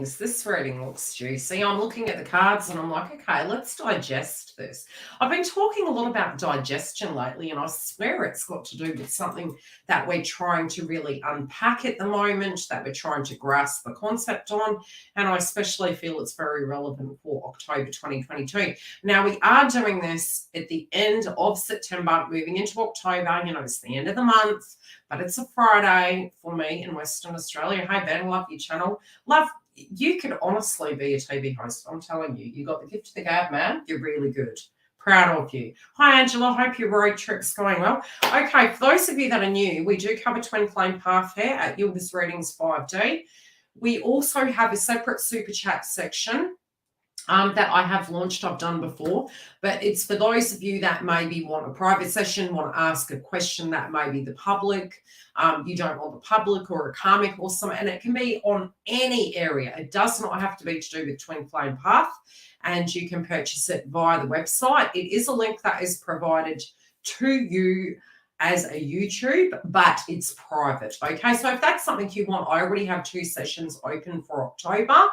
Readings. This reading looks juicy. I'm looking at the cards and I'm like, okay, let's digest this. I've been talking a lot about digestion lately, and I swear it's got to do with something that we're trying to really unpack at the moment, that we're trying to grasp the concept on, and I especially feel it's very relevant for October 2022. Now, we are doing this at the end of September, moving into October. You know, it's the end of the month, but it's a Friday for me in Western Australia. Hey, Ben, love your channel. Love, you could honestly be a TV host. I'm telling you, you got the gift of the gab, man. You're really good. Proud of you. Hi, Angela. Hope your road trip's going well. Okay, for those of you that are new, we do cover twin flame path here at Yildiz Readings 5D. We also have a separate super chat section that I have launched, I've done before, but it's for those of you that maybe want a private session, want to ask a question that may be the public, you don't want the public or a karmic or something, and it can be on any area. It does not have to be to do with twin flame path, and you can purchase it via the website. It is a link that is provided to you as a YouTube, but it's private. Okay, so if that's something you want, I already have 2 sessions open for October.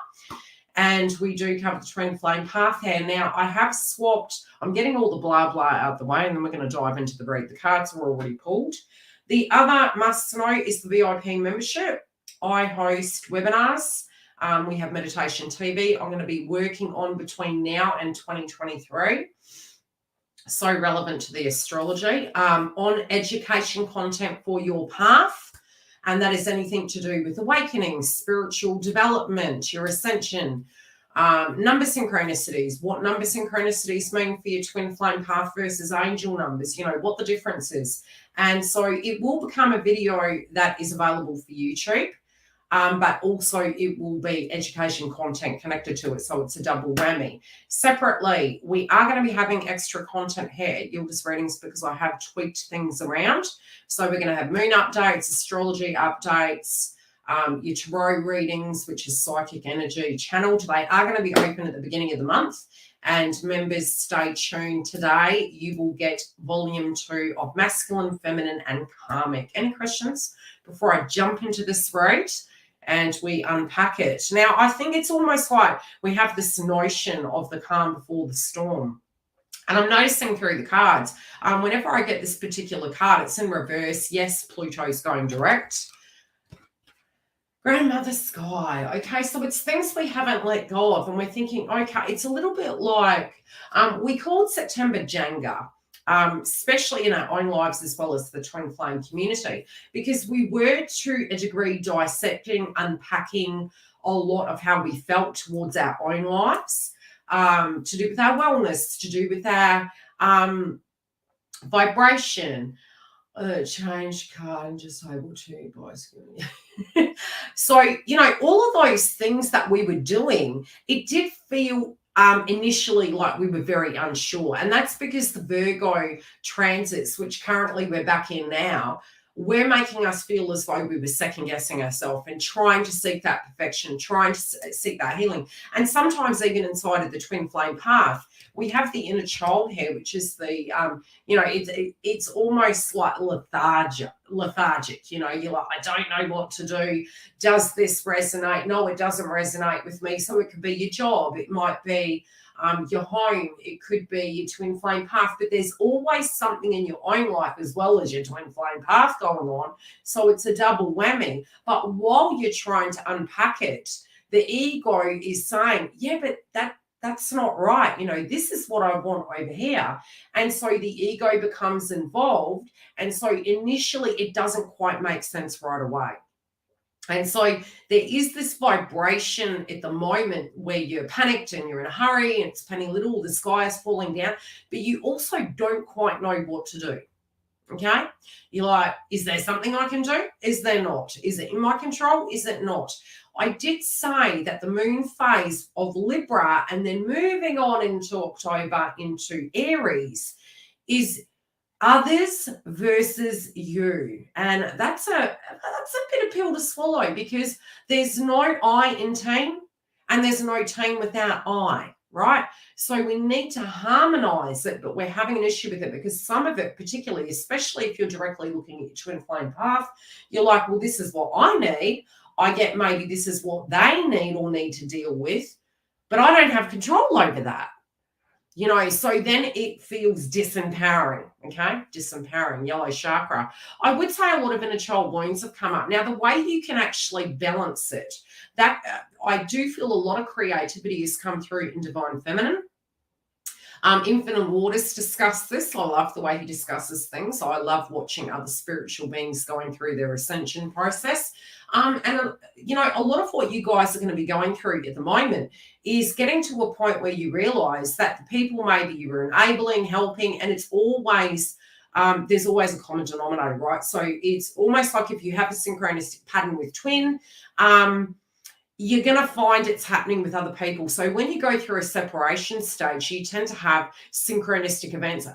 And we do cover the twin flame path here. Now, I have swapped. I'm getting all the blah, blah out of the way, and then we're going to dive into the read. The cards are already pulled. The other must know is the VIP membership. I host webinars. We have Meditation TV. I'm going to be working on between now and 2023. So relevant to the astrology. On education content for your path. And that is anything to do with awakening, spiritual development, your ascension, number synchronicities, what number synchronicities mean for your twin flame path versus angel numbers, you know, what the difference is. And so it will become a video that is available for YouTube, but also it will be education content connected to it. So it's a double whammy. Separately, we are going to be having extra content here at Yildiz Readings because I have tweaked things around. So we're going to have moon updates, astrology updates, your tarot readings, which is psychic energy channeled. They are going to be open at the beginning of the month. And members, stay tuned. Today, you will get volume 2 of masculine, feminine, and karmic. Any questions before I jump into this read and we unpack it? Now, I think it's almost like we have this notion of the calm before the storm. And I'm noticing through the cards, whenever I get this particular card, it's in reverse. Yes, Pluto's going direct. Grandmother Sky. Okay, so it's things we haven't let go of, and we're thinking, okay, it's a little bit like we called September Jenga, especially in our own lives as well as the twin flame community, because we were to a degree dissecting, unpacking a lot of how we felt towards our own lives, to do with our wellness, to do with our vibration. Change card and just able to buy. So, you know, all of those things that we were doing, it did feel initially like we were very unsure. And that's because the Virgo transits, which currently we're back in now, we're making us feel as though we were second guessing ourselves and trying to seek that perfection, trying to seek that healing. And sometimes even inside of the twin flame path, we have the inner child here, which is the, you know, it's almost like lethargic, you know, you're like, I don't know what to do. Does this resonate? No, it doesn't resonate with me. So it could be your job. It might be your home. It could be your twin flame path, but there's always something in your own life as well as your twin flame path going on. So it's a double whammy. But while you're trying to unpack it, the ego is saying, yeah, but that's not right. You know, this is what I want over here. And so the ego becomes involved. And so initially it doesn't quite make sense right away. And so there is this vibration at the moment where you're panicked and you're in a hurry and it's penny little, the sky is falling down, but you also don't quite know what to do. Okay? You're like, is there something I can do? Is there not? Is it in my control? Is it not? I did say that the moon phase of Libra and then moving on into October into Aries is others versus you. And that's a bitter pill to swallow because there's no I in team and there's no team without I, right? So we need to harmonize it, but we're having an issue with it because some of it, particularly, especially if you're directly looking at your twin flame path, you're like, well, this is what I need. I get maybe this is what they need or need to deal with, but I don't have control over that. You know, so then it feels disempowering, okay? Disempowering, yellow chakra. I would say a lot of inner child wounds have come up. Now, the way you can actually balance it, that I do feel a lot of creativity has come through in Divine Feminine. Infinite Waters discuss this. I love the way he discusses things. I love watching other spiritual beings going through their ascension process. You know, a lot of what you guys are going to be going through at the moment is getting to a point where you realize that the people maybe you were enabling, helping, and it's always, there's always a common denominator, right? So it's almost like if you have a synchronistic pattern with twin, you're going to find it's happening with other people. So when you go through a separation stage, you tend to have synchronistic events,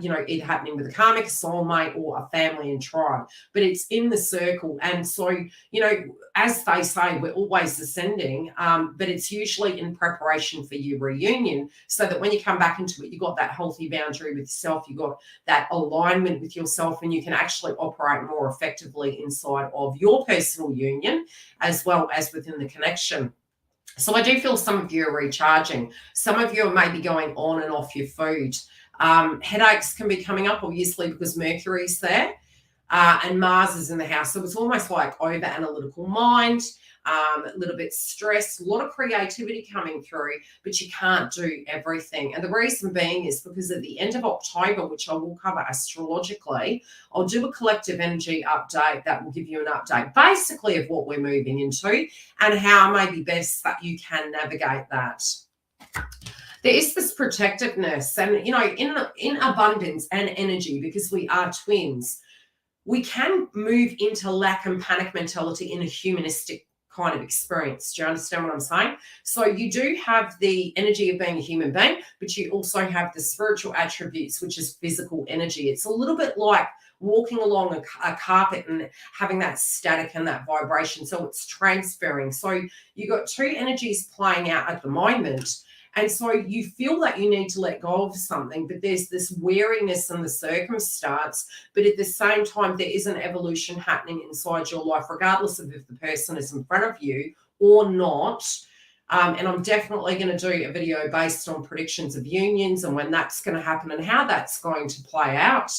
you know, either happening with a karmic, soulmate, or a family and tribe, but it's in the circle. And so, you know, as they say, we're always ascending, but it's usually in preparation for your reunion, so that when you come back into it, you've got that healthy boundary with yourself, you've got that alignment with yourself, and you can actually operate more effectively inside of your personal union, as well as within the connection. So I do feel some of you are recharging. Some of you are maybe going on and off your food. Headaches can be coming up, obviously, because Mercury's there. And Mars is in the house. So it's almost like over-analytical mind, a little bit stressed, a lot of creativity coming through, but you can't do everything. And the reason being is because at the end of October, which I will cover astrologically, I'll do a collective energy update that will give you an update basically of what we're moving into and how maybe best that you can navigate that. There is this protectiveness and, you know, in abundance and energy, because we are twins, we can move into lack and panic mentality in a humanistic kind of experience. Do you understand what I'm saying? So you do have the energy of being a human being, but you also have the spiritual attributes, which is physical energy. It's a little bit like walking along a carpet and having that static and that vibration. So it's transferring. So you've got two energies playing out at the moment. And so you feel that you need to let go of something, but there's this wariness in the circumstance. But at the same time, there is an evolution happening inside your life, regardless of if the person is in front of you or not. And I'm definitely going to do a video based on predictions of unions and when that's going to happen and how that's going to play out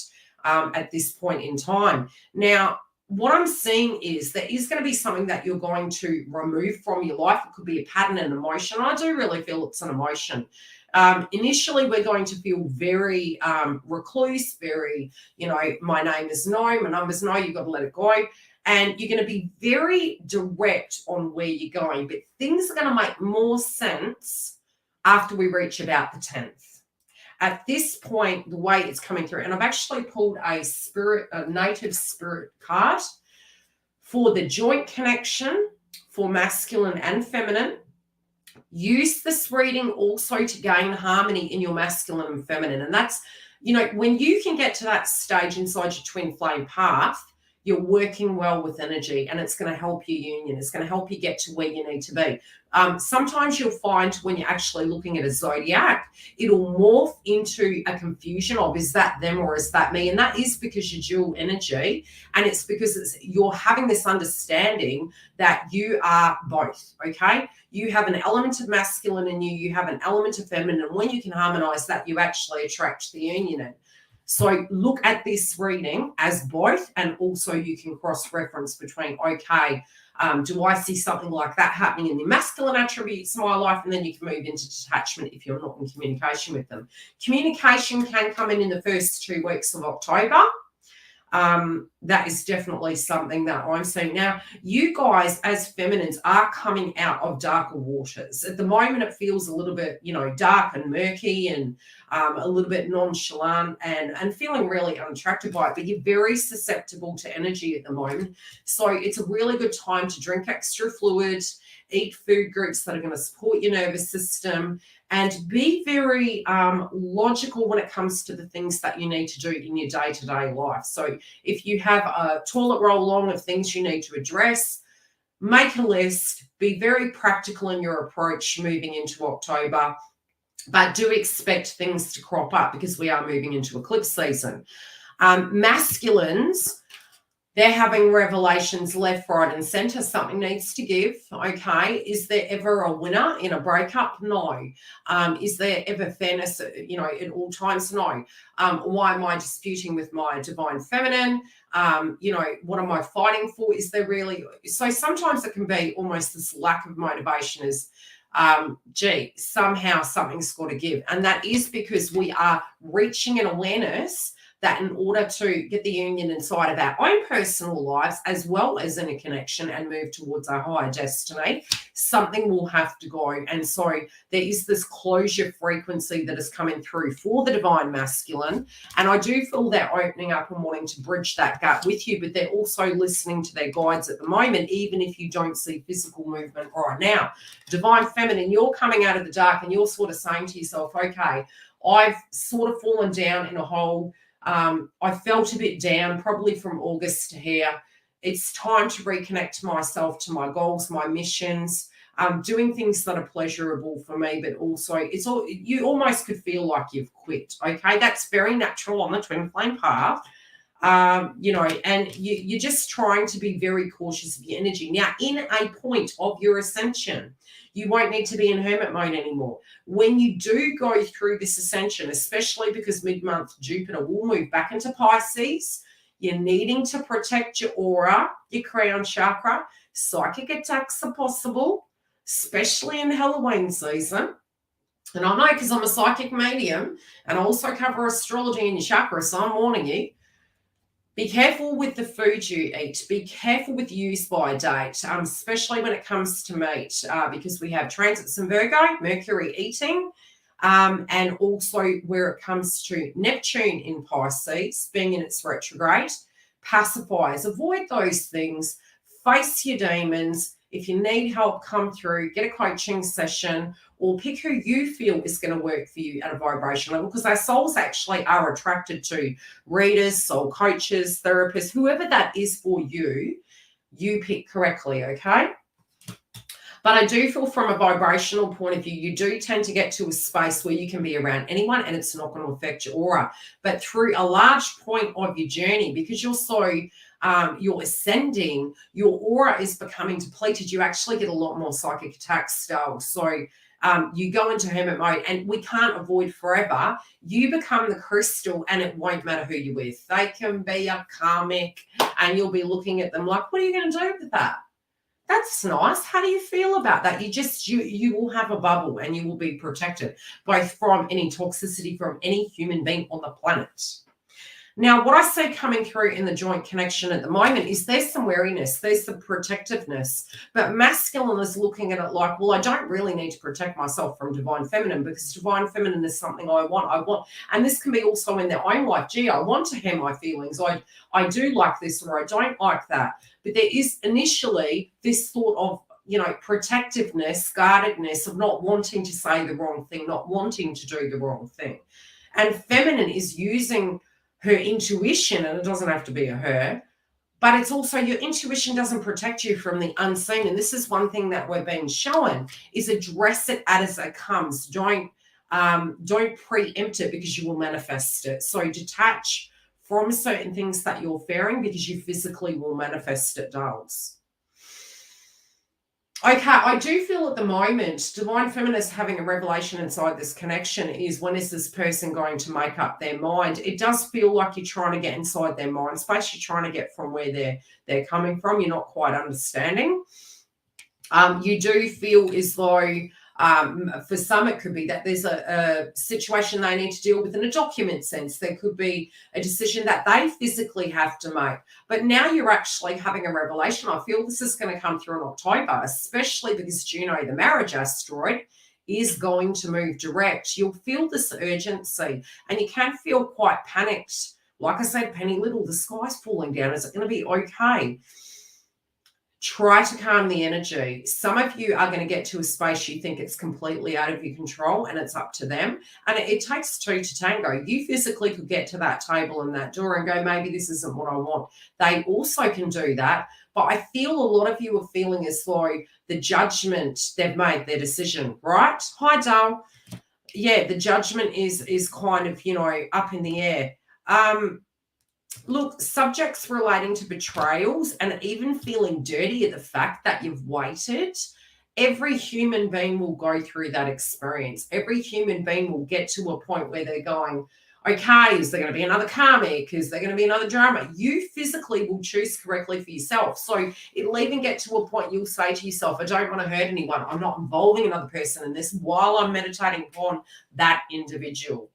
at this point in time. Now, what I'm seeing is there is going to be something that you're going to remove from your life. It could be a pattern and emotion. I do really feel it's an emotion. Initially, we're going to feel very recluse, very, you know, my name is no, my number's no, you've got to let it go. And you're going to be very direct on where you're going. But things are going to make more sense after we reach about the 10th. At this point, the way it's coming through, and I've actually pulled a native spirit card for the joint connection for masculine and feminine. Use this reading also to gain harmony in your masculine and feminine. And that's, you know, when you can get to that stage inside your twin flame path, you're working well with energy and it's going to help your union. It's going to help you get to where you need to be. Sometimes you'll find when you're actually looking at a zodiac, it'll morph into a confusion of, is that them or is that me? And that is because you're dual energy. And it's because you're having this understanding that you are both, okay? You have an element of masculine in you. You have an element of feminine. And when you can harmonize that, you actually attract the union in. So look at this reading as both, and also you can cross-reference between, okay, do I see something like that happening in the masculine attributes of my life? And then you can move into detachment if you're not in communication with them. Communication can come in the first 2 weeks of October. That is definitely something that I'm seeing. Now, you guys as feminines are coming out of darker waters. At the moment, it feels a little bit, you know, dark and murky and a little bit nonchalant and feeling really unattracted by it, but you're very susceptible to energy at the moment. So it's a really good time to drink extra fluid, eat food groups that are going to support your nervous system, and be very logical when it comes to the things that you need to do in your day-to-day life. So if you have a toilet roll long of things you need to address, make a list, be very practical in your approach moving into October, but do expect things to crop up because we are moving into eclipse season. Masculines, They're having revelations left, right, and center. Something needs to give. Okay. Is there ever a winner in a breakup? No. Is there ever fairness, at all times? No. Why am I disputing with my divine feminine? What am I fighting for? Is there really? So sometimes it can be almost this lack of motivation is, somehow something's got to give. And that is because we are reaching an awareness that in order to get the union inside of our own personal lives, as well as in a connection and move towards our higher destiny, something will have to go. And so there is this closure frequency that is coming through for the divine masculine. And I do feel they're opening up and wanting to bridge that gap with you, but they're also listening to their guides at the moment, even if you don't see physical movement right now. Divine feminine, you're coming out of the dark and you're sort of saying to yourself, okay, I've sort of fallen down in a hole. I felt a bit down probably from August to here. It's time to reconnect myself to my goals, my missions, doing things that are pleasurable for me, but also you almost could feel like you've quit. Okay, that's very natural on the twin flame path. And you're just trying to be very cautious of your energy. Now, in a point of your ascension, you won't need to be in hermit mode anymore. When you do go through this ascension, especially because mid-month Jupiter will move back into Pisces, you're needing to protect your aura, your crown chakra. Psychic attacks are possible, especially in Halloween season. And I know because I'm a psychic medium and I also cover astrology and your chakra, so I'm warning you. Be careful with the food you eat. Be careful with use by date, especially when it comes to meat, because we have transits in Virgo, Mercury eating, and also where it comes to Neptune in Pisces, being in its retrograde, pacifiers. Avoid those things. Face your demons. If you need help, come through, get a coaching session, or pick who you feel is going to work for you at a vibration level, because our souls actually are attracted to readers, soul coaches, therapists, whoever that is for you, you pick correctly, okay? But I do feel from a vibrational point of view, you do tend to get to a space where you can be around anyone and it's not going to affect your aura. But through a large point of your journey, because you're ascending, your aura is becoming depleted. You actually get a lot more psychic attacks still. So you go into hermit mode, and we can't avoid forever. You become the crystal and it won't matter who you're with. They can be a karmic and you'll be looking at them like, what are you going to do with that? That's nice. How do you feel about that? You will have a bubble and you will be protected both from any toxicity from any human being on the planet. Now, what I see coming through in the joint connection at the moment is there's some wariness, there's the protectiveness, but masculine is looking at it like, well, I don't really need to protect myself from divine feminine because divine feminine is something I want. And this can be also in their own life. Gee, I want to hear my feelings. I do like this or I don't like that. But there is initially this thought of, protectiveness, guardedness of not wanting to say the wrong thing, not wanting to do the wrong thing. And feminine is using her intuition, and it doesn't have to be a her, but it's also your intuition doesn't protect you from the unseen. And this is one thing that we're being shown is address it as it comes. Don't preempt it because you will manifest it. So detach from certain things that you're fearing because you physically will manifest it, dolls. Okay, I do feel at the moment, divine feminist having a revelation inside this connection is when is this person going to make up their mind? It does feel like you're trying to get inside their mind space. You're trying to get from where they're coming from. You're not quite understanding. You do feel as though for some it could be that there's a situation they need to deal with in a document sense. There could be a decision that they physically have to make. But now you're actually having a revelation. I feel this is going to come through in October, especially because Juno, the marriage asteroid, is going to move direct. You'll feel this urgency and you can feel quite panicked. Like I said, Penny Little, the sky's falling down. Is it going to be okay? Try to calm the energy. Some of you are going to get to a space you think it's completely out of your control and it's up to them. And it takes two to tango. You physically could get to that table and that door and go, maybe this isn't what I want. They also can do that. But I feel a lot of you are feeling as though the judgment, they've made their decision, right? Hi, Dale. Yeah, the judgment is kind of, up in the air. Look, subjects relating to betrayals and even feeling dirty at the fact that you've waited. Every human being will go through that experience. Every human being will get to a point where they're going, okay, is there going to be another karmic? Is there going to be another drama? You physically will choose correctly for yourself. So it'll even get to a point you'll say to yourself, I don't want to hurt anyone. I'm not involving another person in this while I'm meditating upon that individual.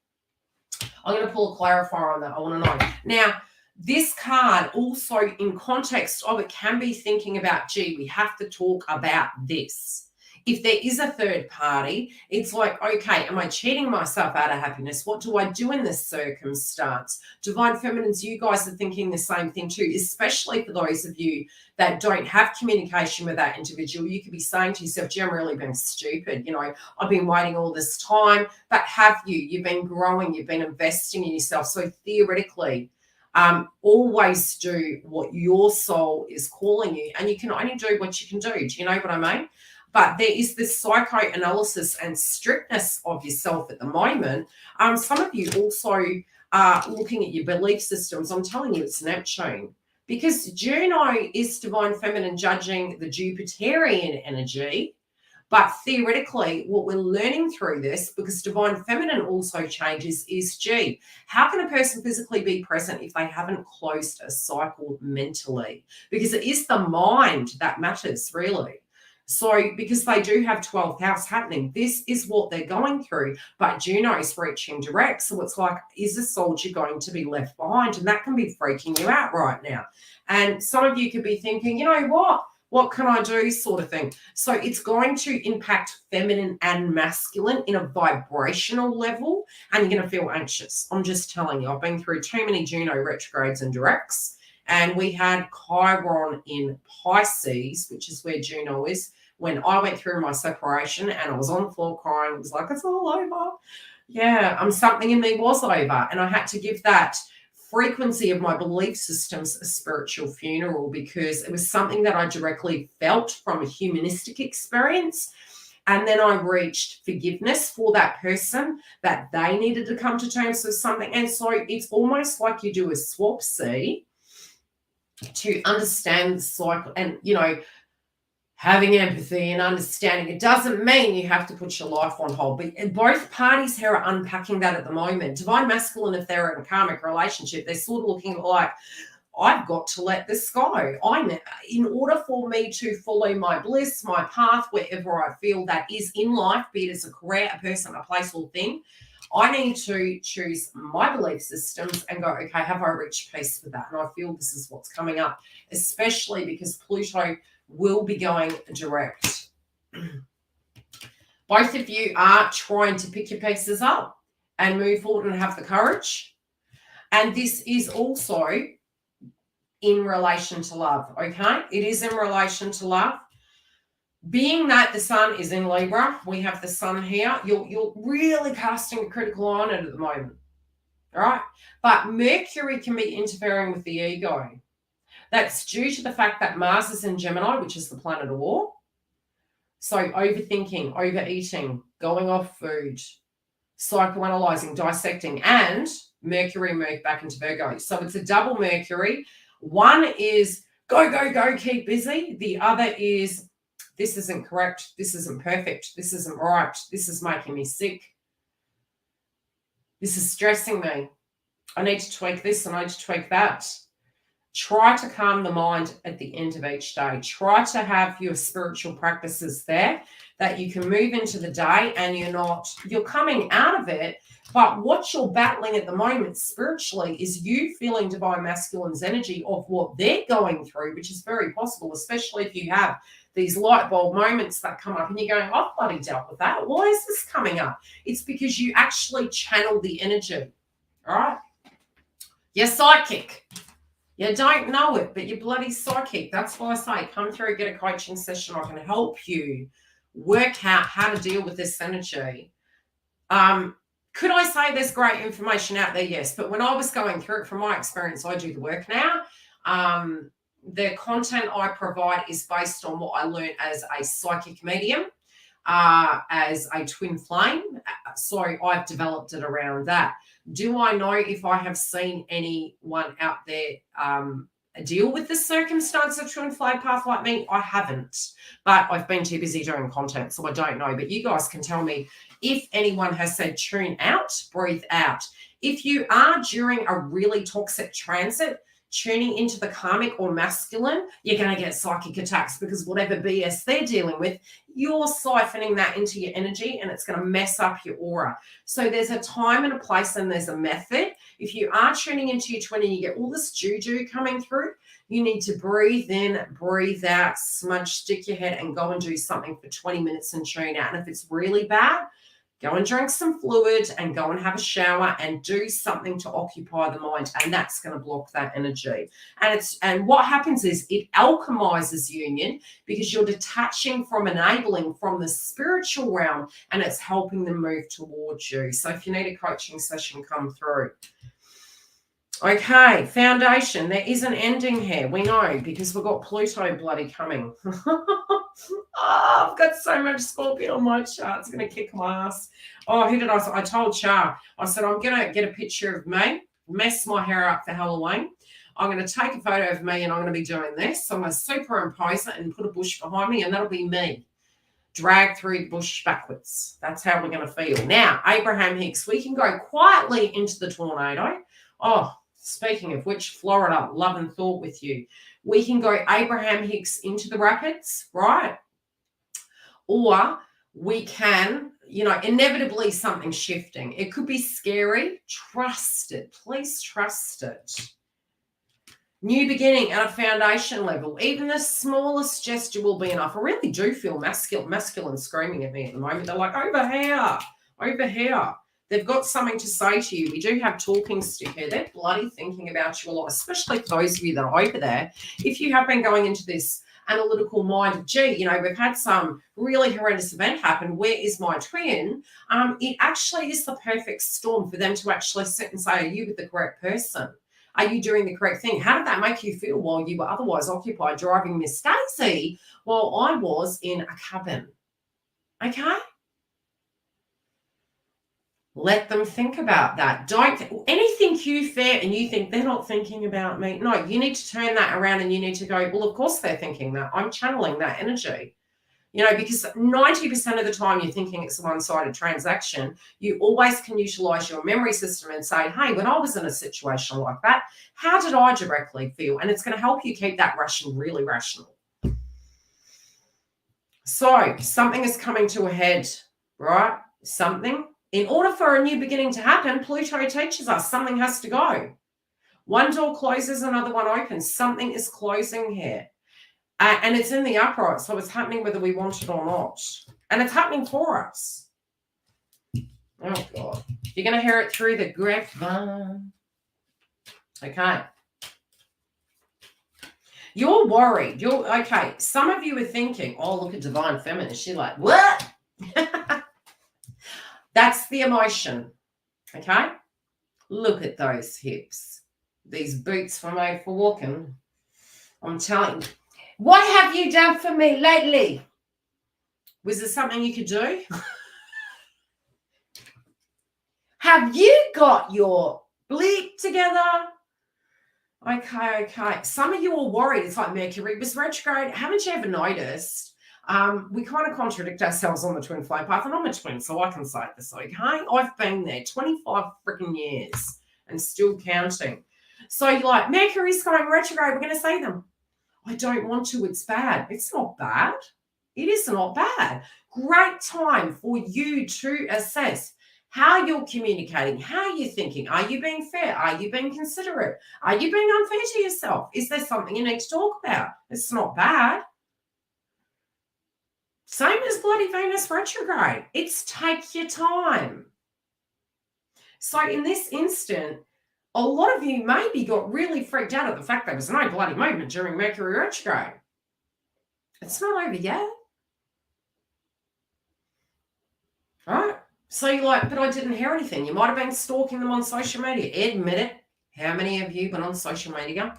I'm going to pull a clarifier on that. I want to know. Now, this card also, in context of it, can be thinking about, gee, we have to talk about this. If there is a third party, it's like, okay, am I cheating myself out of happiness? What do I do in this circumstance? Divine Feminines, you guys are thinking the same thing too, especially for those of you that don't have communication with that individual. You could be saying to yourself, gee, I'm really being stupid. You know, I've been waiting all this time, but have you? You've been growing, you've been investing in yourself. So theoretically, always do what your soul is calling you, and you can only do what you can do. Do you know what I mean? But there is this psychoanalysis and strictness of yourself at the moment. Some of you also are looking at your belief systems. I'm telling you, it's Neptune, because Juno is Divine Feminine judging the Jupiterian energy. But theoretically, what we're learning through this, because Divine Feminine also changes, is, gee, how can a person physically be present if they haven't closed a cycle mentally? Because it is the mind that matters, really. So because they do have 12th house happening, this is what they're going through. But Juno's reaching direct. So it's like, is a soldier going to be left behind? And that can be freaking you out right now. And some of you could be thinking, you know what can I do, sort of thing. So it's going to impact feminine and masculine in a vibrational level, and you're going to feel anxious. I'm just telling you, I've been through too many Juno retrogrades and directs. And we had Chiron in Pisces, which is where Juno is, when I went through my separation and I was on the floor crying. It was like, it's all over. Yeah, something in me was over. And I had to give that frequency of my belief systems a spiritual funeral, because it was something that I directly felt from a humanistic experience. And then I reached forgiveness for that person, that they needed to come to terms with something. And so it's almost like you do a swap see to understand the cycle, and, you know, having empathy and understanding. It doesn't mean you have to put your life on hold, but both parties here are unpacking that at the moment. Divine Masculine, if they're in a karmic relationship, they're sort of looking like, I've got to let this go. In order for me to follow my bliss, my path, wherever I feel that is in life, be it as a career, a person, a place, or thing, I need to choose my belief systems and go, okay, have I reached peace with that? And I feel this is what's coming up, especially because Pluto will be going direct. Both of you are trying to pick your pieces up and move forward and have the courage. And this is also in relation to love, okay? It is in relation to love. Being that the sun is in Libra, we have the sun here, you're really casting a critical eye on it at the moment, all right? But Mercury can be interfering with the ego. That's due to the fact that Mars is in Gemini, which is the planet of war. So overthinking, overeating, going off food, psychoanalyzing, dissecting, and Mercury moved back into Virgo. So it's a double Mercury. One is go, go, go, keep busy. The other is, this isn't correct, this isn't perfect, this isn't right, this is making me sick, this is stressing me, I need to tweak this, I need to tweak that. Try to calm the mind at the end of each day. Try to have your spiritual practices there that you can move into the day, and you're coming out of it. But what you're battling at the moment spiritually is you feeling Divine Masculine's energy of what they're going through, which is very possible, especially if you have these light bulb moments that come up and you're going, I've bloody dealt with that. Why is this coming up? It's because you actually channel the energy, all right? You're psychic. You don't know it, but you're bloody psychic. That's why I say come through, get a coaching session. I can help you work out how to deal with this energy. Could I say there's great information out there? Yes. But when I was going through it, from my experience, I do the work now. The content I provide is based on what I learned as a psychic medium, as a twin flame, So I've developed it around that. Do I know if I have seen anyone out there deal with the circumstance of twin flame path like me? I haven't, but I've been too busy doing content, so I don't know. But you guys can tell me if anyone has said tune out, breathe out. If you are during a really toxic transit, tuning into the karmic or masculine, you're going to get psychic attacks because whatever BS they're dealing with, you're siphoning that into your energy and it's going to mess up your aura. So there's a time and a place and there's a method. If you are tuning into your twin and you get all this juju coming through, you need to breathe in, breathe out, smudge, stick your head and go and do something for 20 minutes and tune out. And if it's really bad, go and drink some fluid and go and have a shower and do something to occupy the mind, and that's going to block that energy. And what happens is it alchemizes union because you're detaching from enabling from the spiritual realm and it's helping them move towards you. So if you need a coaching session, come through. Okay, foundation. There is an ending here. We know because we've got Pluto bloody coming. I've got so much Scorpio on my chart. It's going to kick my ass. Oh, who did I told Char. I said, I'm going to get a picture of me, mess my hair up for Halloween. I'm going to take a photo of me and I'm going to be doing this. So I'm going to superimpose it and put a bush behind me and that'll be me. Drag through the bush backwards. That's how we're going to feel. Now, Abraham Hicks, we can go quietly into the tornado. Oh, speaking of which, Florida, love and thought with you. We can go Abraham Hicks into the rapids, right? Or we can, inevitably something shifting. It could be scary. Trust it. Please trust it. New beginning at a foundation level. Even the smallest gesture will be enough. I really do feel masculine screaming at me at the moment. They're like, over here, over here. They've got something to say to you. We do have talking stick here. They're bloody thinking about you a lot, especially for those of you that are over there. If you have been going into this analytical mind, gee, we've had some really horrendous event happen. Where is my twin? It actually is the perfect storm for them to actually sit and say, are you with the correct person? Are you doing the correct thing? How did that make you feel while you were otherwise occupied driving Miss Daisy while I was in a cabin? Okay? Let them think about that. Don't anything you fear and you think they're not thinking about me. No, you need to turn that around and you need to go, well, of course they're thinking that. I'm channeling that energy. Because 90% of the time you're thinking it's a one-sided transaction, you always can utilize your memory system and say, hey, when I was in a situation like that, how did I directly feel? And it's going to help you keep that really rational. So something is coming to a head, right? Something. In order for a new beginning to happen, Pluto teaches us something has to go. One door closes, another one opens. Something is closing here. And it's in the upright, so it's happening whether we want it or not. And it's happening for us. Oh, God. You're going to hear it through the grapevine. Okay. You're worried. Okay. Some of you are thinking, oh, look at Divine Feminine. She's like, what? That's the emotion. Okay? Look at those hips. These boots were made for walking. I'm telling you. What have you done for me lately? Was there something you could do? Have you got your bleep together? Okay. Some of you are worried. It's like Mercury was retrograde. Haven't you ever noticed? We kind of contradict ourselves on the twin flame path, and I'm a twin, so I can say this, okay? I've been there 25 freaking years and still counting. So you're like, Mercury's going retrograde, we're going to see them. I don't want to, it's bad. It's not bad. It is not bad. Great time for you to assess how you're communicating, how you're thinking. Are you being fair? Are you being considerate? Are you being unfair to yourself? Is there something you need to talk about? It's not bad. Same as bloody Venus retrograde. It's take your time. So in this instant, a lot of you maybe got really freaked out at the fact there was no bloody movement during Mercury retrograde. It's not over yet. Right? So you're like, but I didn't hear anything. You might have been stalking them on social media. Admit it. How many of you been on social media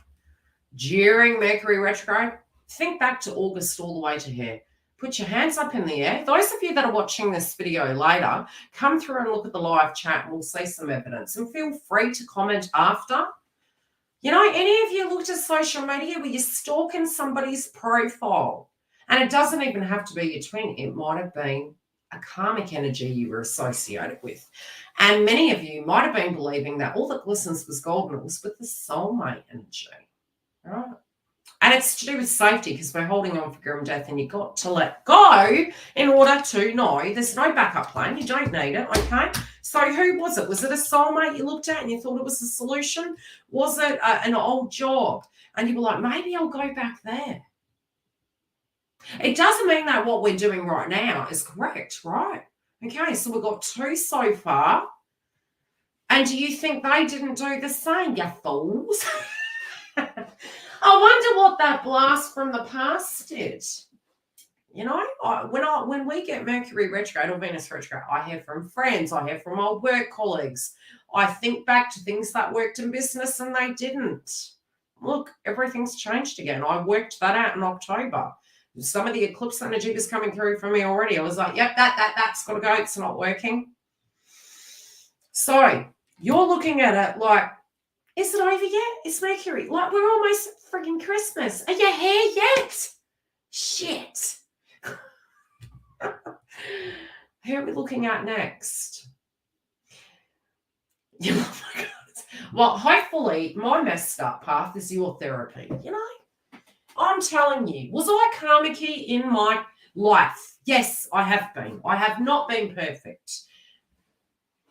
during Mercury retrograde? Think back to August all the way to here. put your hands up in the air. Those of you that are watching this video later, come through and look at the live chat and we'll see some evidence. And feel free to comment after. You know, any of you looked at social media where you're stalking somebody's profile, and it doesn't even have to be your twin. It might have been a karmic energy you were associated with. And many of you might have been believing that all that glistens was gold, and it was with the soulmate energy. All right? And it's to do with safety, because we're holding on for grim death, and you've got to let go in order to know there's no backup plan. You don't need it, okay? So who was it? Was it a soulmate you looked at and you thought it was a solution? Was it an old job? And you were like, maybe I'll go back there. It doesn't mean that what we're doing right now is correct, right? Okay, so we've got 2 so far. And do you think they didn't do the same, you fools? I wonder what that blast from the past did. You know, when we get Mercury retrograde or Venus retrograde, I hear from friends, I hear from old work colleagues. I think back to things that worked in business and they didn't. Look, everything's changed again. I worked that out in October. Some of the eclipse energy was coming through for me already. I was like, yep, that's got to go. It's not working. So you're looking at it like, is it over yet? It's Mercury. Like, we're almost at freaking Christmas. Are you here yet? Shit. Who are we looking at next? Oh my God. Well, hopefully my messed up path is your therapy. You know, I'm telling you, was I karmic-y in my life? Yes, I have been. I have not been perfect.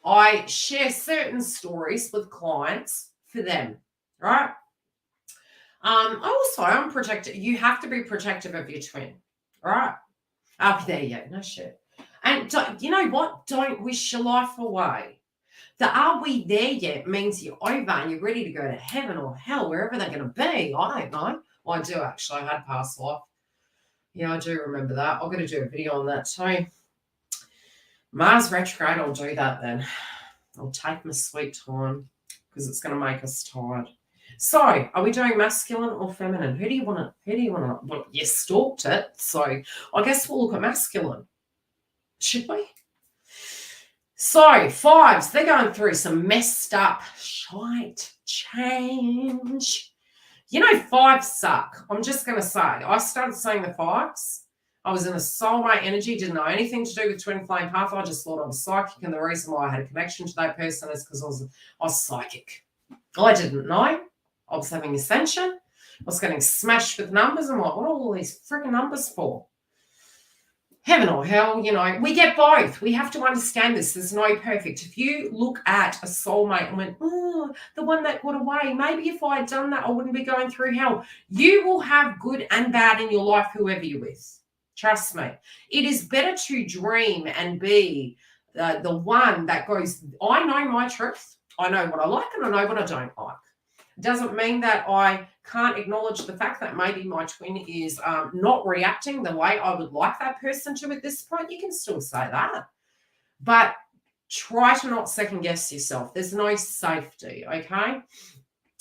I share certain stories with clients for them, right? Also, I'm protected. You have to be protective of your twin, right? I'll be there yet. No shit. And you know what? Don't wish your life away. The are we there yet means you're over and you're ready to go to heaven or hell, wherever they're going to be. I don't know. Well, I do actually. I had a past life. Yeah, I do remember that. I'm going to do a video on that too. Mars retrograde, I'll do that then. I'll take my sweet time because it's going to make us tired. So, are we doing masculine or feminine? Who do you want to? Well, you stalked it, so I guess we'll look at masculine. Should we? So, 5s, they're going through some messed up shite change. You know, 5s suck. I'm just going to say, I started saying the 5s. I was in a soulmate energy, didn't know anything to do with twin flame path. I just thought I was psychic, and the reason why I had a connection to that person is because I was psychic. I didn't know. I was having ascension. I was getting smashed with numbers. I'm like, what are all these freaking numbers for? Heaven or hell, you know, we get both. We have to understand this. There's no perfect. If you look at a soulmate and went, oh, the one that got away, maybe if I had done that, I wouldn't be going through hell. You will have good and bad in your life, whoever you're with. Trust me. It is better to dream and be the one that goes, I know my truth. I know what I like and I know what I don't like. It doesn't mean that I can't acknowledge the fact that maybe my twin is not reacting the way I would like that person to at this point. You can still say that. But try to not second guess yourself. There's no safety, okay?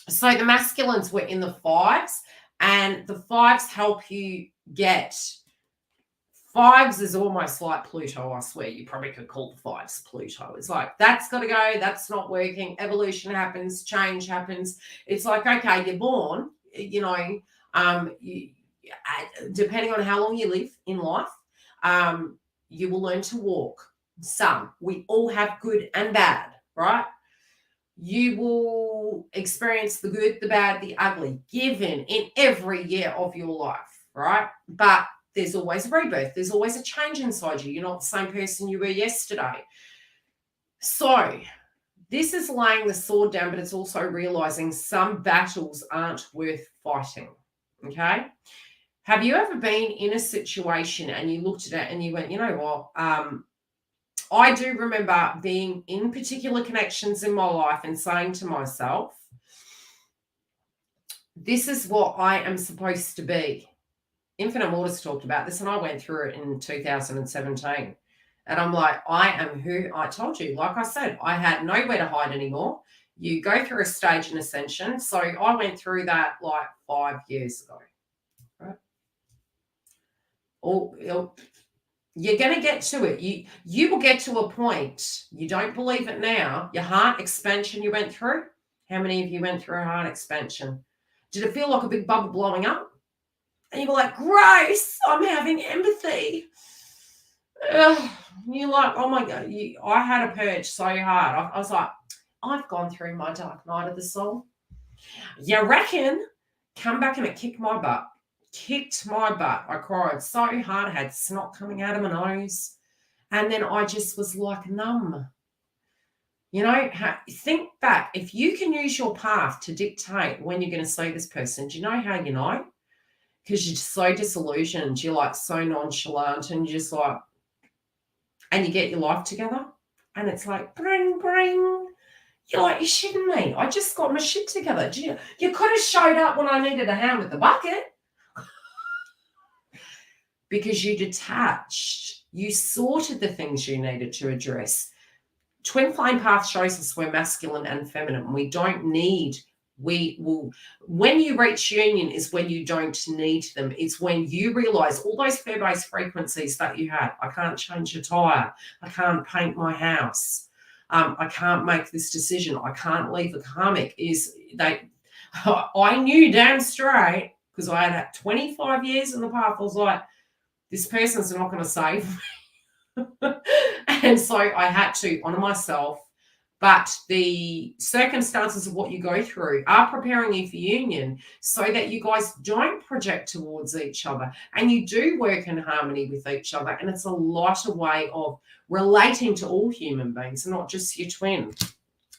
So the masculines were in the 5s, and the 5s help you get... 5s is almost like Pluto, I swear. You probably could call the 5s Pluto. It's like, that's got to go. That's not working. Evolution happens. Change happens. It's like, okay, you're born, you know, depending on how long you live in life, you will learn to walk. Some. We all have good and bad, right? You will experience the good, the bad, the ugly, given in every year of your life, right? But there's always a rebirth. There's always a change inside you. You're not the same person you were yesterday. So this is laying the sword down, but it's also realizing some battles aren't worth fighting, okay? Have you ever been in a situation and you looked at it and you went, you know what? I do remember being in particular connections in my life and saying to myself, this is what I am supposed to be. Infinite Waters talked about this, and I went through it in 2017. And I'm like, I am who I told you. Like I said, I had nowhere to hide anymore. You go through a stage in ascension. So I went through that like 5 years ago. Right? or you're going to get to it. You will get to a point. You don't believe it now. Your heart expansion you went through. How many of you went through a heart expansion? Did it feel like a big bubble blowing up? And you were like, Grace, I'm having empathy. You're like, oh my God. I had a purge so hard. I was like, I've gone through my dark night of the soul. You reckon? Come back and it kicked my butt. Kicked my butt. I cried so hard. I had snot coming out of my nose. And then I just was like numb. You know, think back. If you can use your path to dictate when you're going to see this person, do you know how you know? Because you're just so disillusioned. You're like so nonchalant and you're just like, and you get your life together. And it's like, bring, bring. You're like, you're shitting me. I just got my shit together. You could have showed up when I needed a hand with the bucket. Because you detached. You sorted the things you needed to address. Twin flame path shows us we're masculine and feminine. We don't need, when you reach union is when you don't need them. It's when you realize all those fear-based frequencies that you had. I can't change a tire. I can't paint my house. I can't make this decision. I can't leave a karmic. I knew damn straight, because I had 25 years in the path. I was like, this person's not going to save me. And so I had to honor myself. But the circumstances of what you go through are preparing you for union so that you guys don't project towards each other and you do work in harmony with each other. And it's a lighter way of relating to all human beings, not just your twin.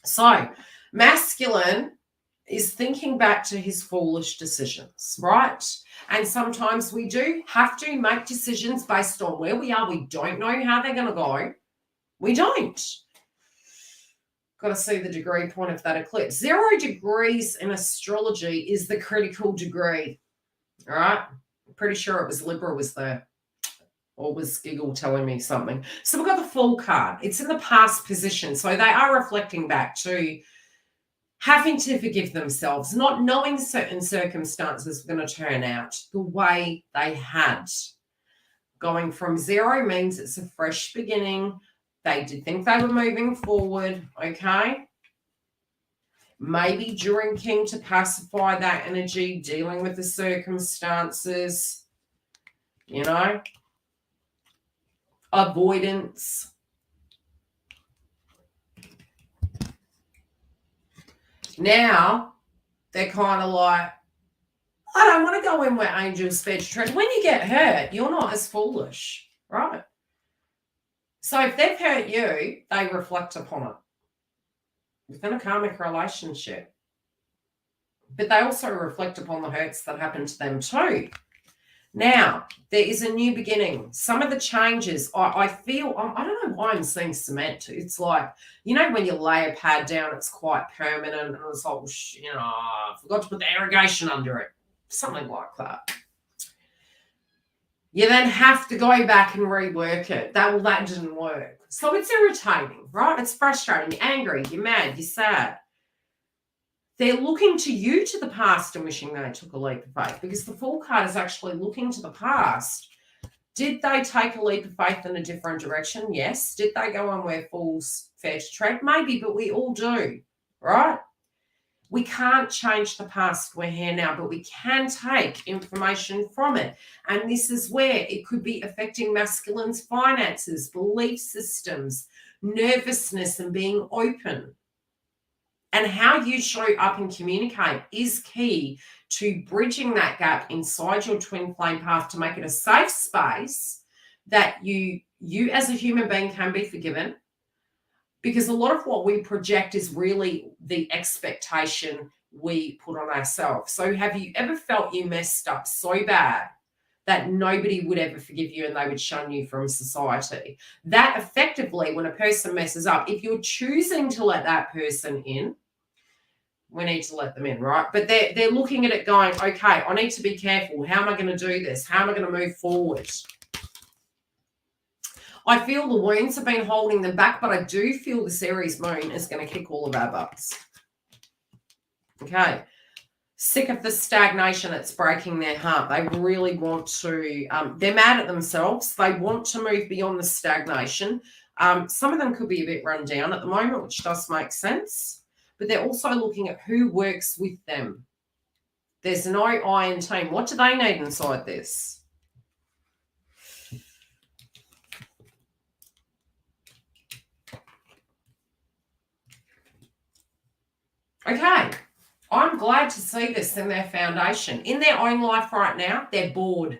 So masculine is thinking back to his foolish decisions, right? And sometimes we do have to make decisions based on where we are. We don't know how they're going to go. We don't. Got to see the degree point of that eclipse. 0 degrees in astrology is the critical degree. All right. I'm pretty sure it was Libra was there. Or was Giggle telling me something? So we've got the Fool card. It's in the past position. So they are reflecting back to having to forgive themselves, not knowing certain circumstances were going to turn out the way they had. Going from 0 means it's a fresh beginning. They did think they were moving forward, okay? Maybe drinking to pacify that energy, dealing with the circumstances, you know? Avoidance. Now, they're kind of like, I don't want to go in where angels fetch tread. When you get hurt, you're not as foolish, right? So if they've hurt you, they reflect upon it within a karmic relationship. But they also reflect upon the hurts that happen to them too. Now, there is a new beginning. Some of the changes, I feel, I don't know why I'm seeing cement. It's like, you know, when you lay a pad down, it's quite permanent. And it's like, you know, I forgot to put the irrigation under it. Something like that. You then have to go back and rework it. That didn't work. So it's irritating, right? It's frustrating. You're angry. You're mad. You're sad. They're looking to you to the past and wishing they took a leap of faith, because the Fool card is actually looking to the past. Did they take a leap of faith in a different direction? Yes. Did they go on where fools fair to tread? Maybe, but we all do, right? We can't change the past. We're here now, but we can take information from it. And this is where it could be affecting masculine's finances, belief systems, nervousness, and being open. And how you show up and communicate is key to bridging that gap inside your twin flame path to make it a safe space that you as a human being can be forgiven. Because a lot of what we project is really the expectation we put on ourselves. So have you ever felt you messed up so bad that nobody would ever forgive you and they would shun you from society? That effectively, when a person messes up, if you're choosing to let that person in, we need to let them in, right? But they're looking at it going, okay, I need to be careful. How am I going to do this? How am I going to move forward? I feel the wounds have been holding them back, but I do feel the Aries moon is going to kick all of our butts. Okay. Sick of the stagnation that's breaking their heart. They really want to, they're mad at themselves. They want to move beyond the stagnation. Some of them could be a bit run down at the moment, which does make sense. But they're also looking at who works with them. There's no I in team. What do they need inside this? Okay. I'm glad to see this in their foundation. In their own life right now, they're bored.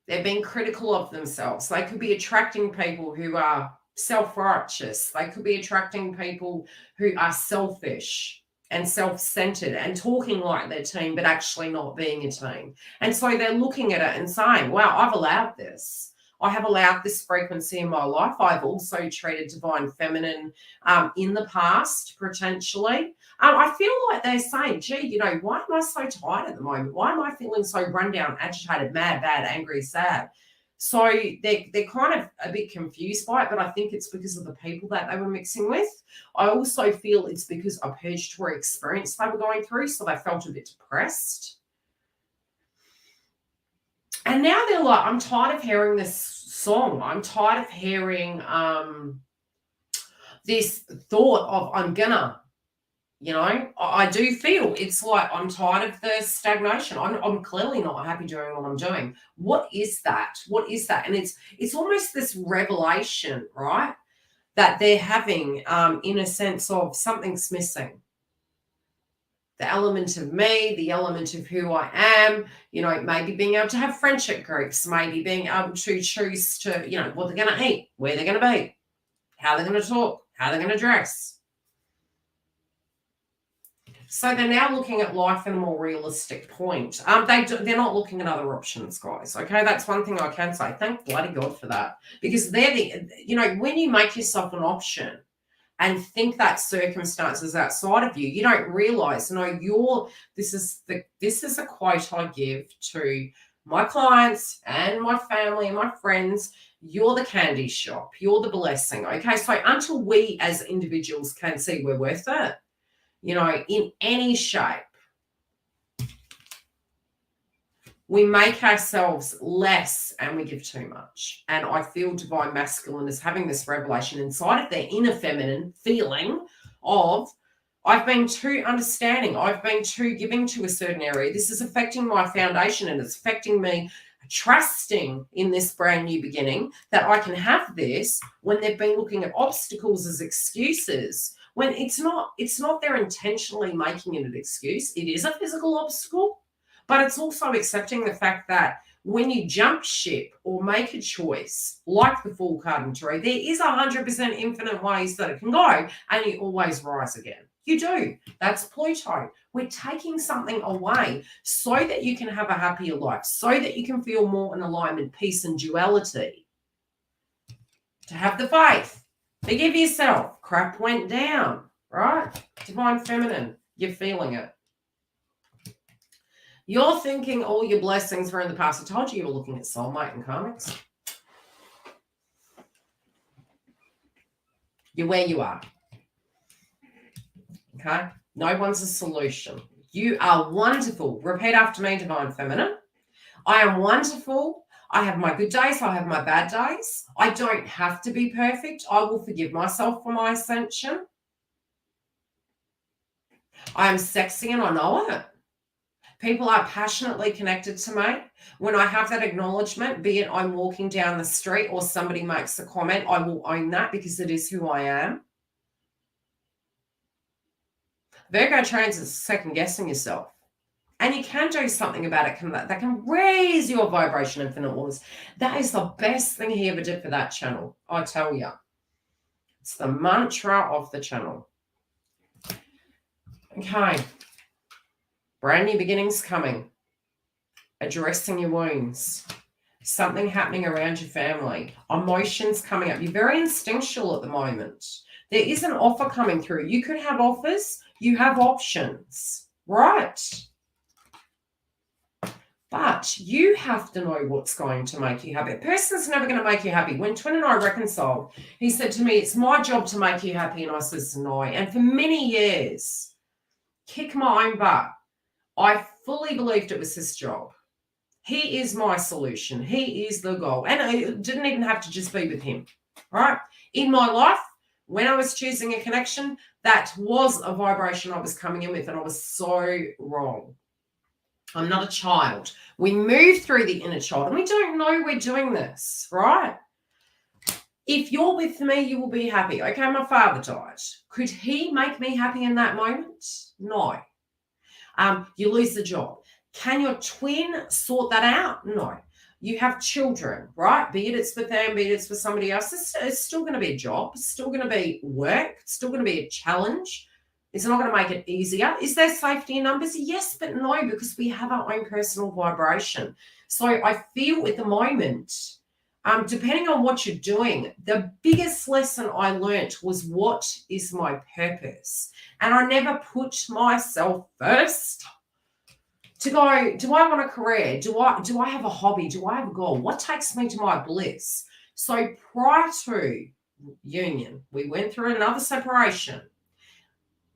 They're being critical of themselves. They could be attracting people who are self-righteous. They could be attracting people who are selfish and self-centered and talking like their team, but actually not being a team. And so they're looking at it and saying, wow, I've allowed this. I have allowed this frequency in my life. I've also treated divine feminine in the past, potentially. I feel like they're saying, gee, you know, why am I so tired at the moment? Why am I feeling so run down, agitated, mad, bad, angry, sad? So they're kind of a bit confused by it, but I think it's because of the people that they were mixing with. I also feel it's because of purgatory experience they were going through, so they felt a bit depressed. And now they're like, I'm tired of hearing this song. I'm tired of hearing this thought of I'm gonna, you know, I do feel it's like I'm tired of the stagnation. I'm clearly not happy doing what I'm doing. What is that? What is that? And it's almost this revelation, right, that they're having in a sense of something's missing. The element of me, the element of who I am, you know, maybe being able to have friendship groups, maybe being able to choose to, you know, what they're going to eat, where they're going to be, how they're going to talk, how they're going to dress. So they're now looking at life in a more realistic point. They're not looking at other options, guys. Okay, that's one thing I can say. Thank bloody God for that. Because they're the, you know, when you make yourself an option and think that circumstances outside of you, you don't realize, no, this is a quote I give to my clients and my family and my friends. You're the candy shop. You're the blessing. Okay, so until we as individuals can see we're worth it, you know, in any shape, we make ourselves less and we give too much. And I feel divine masculine is having this revelation inside of their inner feminine feeling of, I've been too understanding. I've been too giving to a certain area. This is affecting my foundation and it's affecting me trusting in this brand new beginning that I can have this, when they've been looking at obstacles as excuses, when it's not they're intentionally making it an excuse. It is a physical obstacle. But it's also accepting the fact that when you jump ship or make a choice, like the Fool card in tarot, there is 100% infinite ways that it can go, and you always rise again. You do. That's Pluto. We're taking something away so that you can have a happier life, so that you can feel more in alignment, peace, and duality. To have the faith. Forgive yourself. Crap went down, right? Divine feminine. You're feeling it. You're thinking all your blessings were in the past. I told you were looking at soulmate and karmics. You're where you are. Okay? No one's a solution. You are wonderful. Repeat after me, divine feminine. I am wonderful. I have my good days. I have my bad days. I don't have to be perfect. I will forgive myself for my ascension. I am sexy and I know it. People are passionately connected to me. When I have that acknowledgement, be it I'm walking down the street or somebody makes a comment, I will own that because it is who I am. Virgo transit is second guessing yourself. And you can do something about it that can raise your vibration infinite waters. That is the best thing he ever did for that channel, I tell you. It's the mantra of the channel. Okay. Brand new beginnings coming. Addressing your wounds. Something happening around your family. Emotions coming up. You're very instinctual at the moment. There is an offer coming through. You could have offers. You have options. Right. But you have to know what's going to make you happy. A person's never going to make you happy. When Twin and I reconciled, he said to me, it's my job to make you happy. And I says, no. And for many years, kick my own butt, I fully believed it was his job. He is my solution. He is the goal. And it didn't even have to just be with him, right? In my life, when I was choosing a connection, that was a vibration I was coming in with, and I was so wrong. I'm not a child. We move through the inner child, and we don't know we're doing this, right? If you're with me, you will be happy. Okay, my father died. Could he make me happy in that moment? No. You lose the job. Can your twin sort that out? No. You have children, right? Be it's for them, be it's for somebody else. It's still going to be a job. It's still going to be work. It's still going to be a challenge. It's not going to make it easier. Is there safety in numbers? Yes, but no, because we have our own personal vibration. So I feel at the moment, depending on what you're doing, the biggest lesson I learnt was, what is my purpose? And I never put myself first. To go, do I want a career? Do I have a hobby? Do I have a goal? What takes me to my bliss? So prior to union, we went through another separation.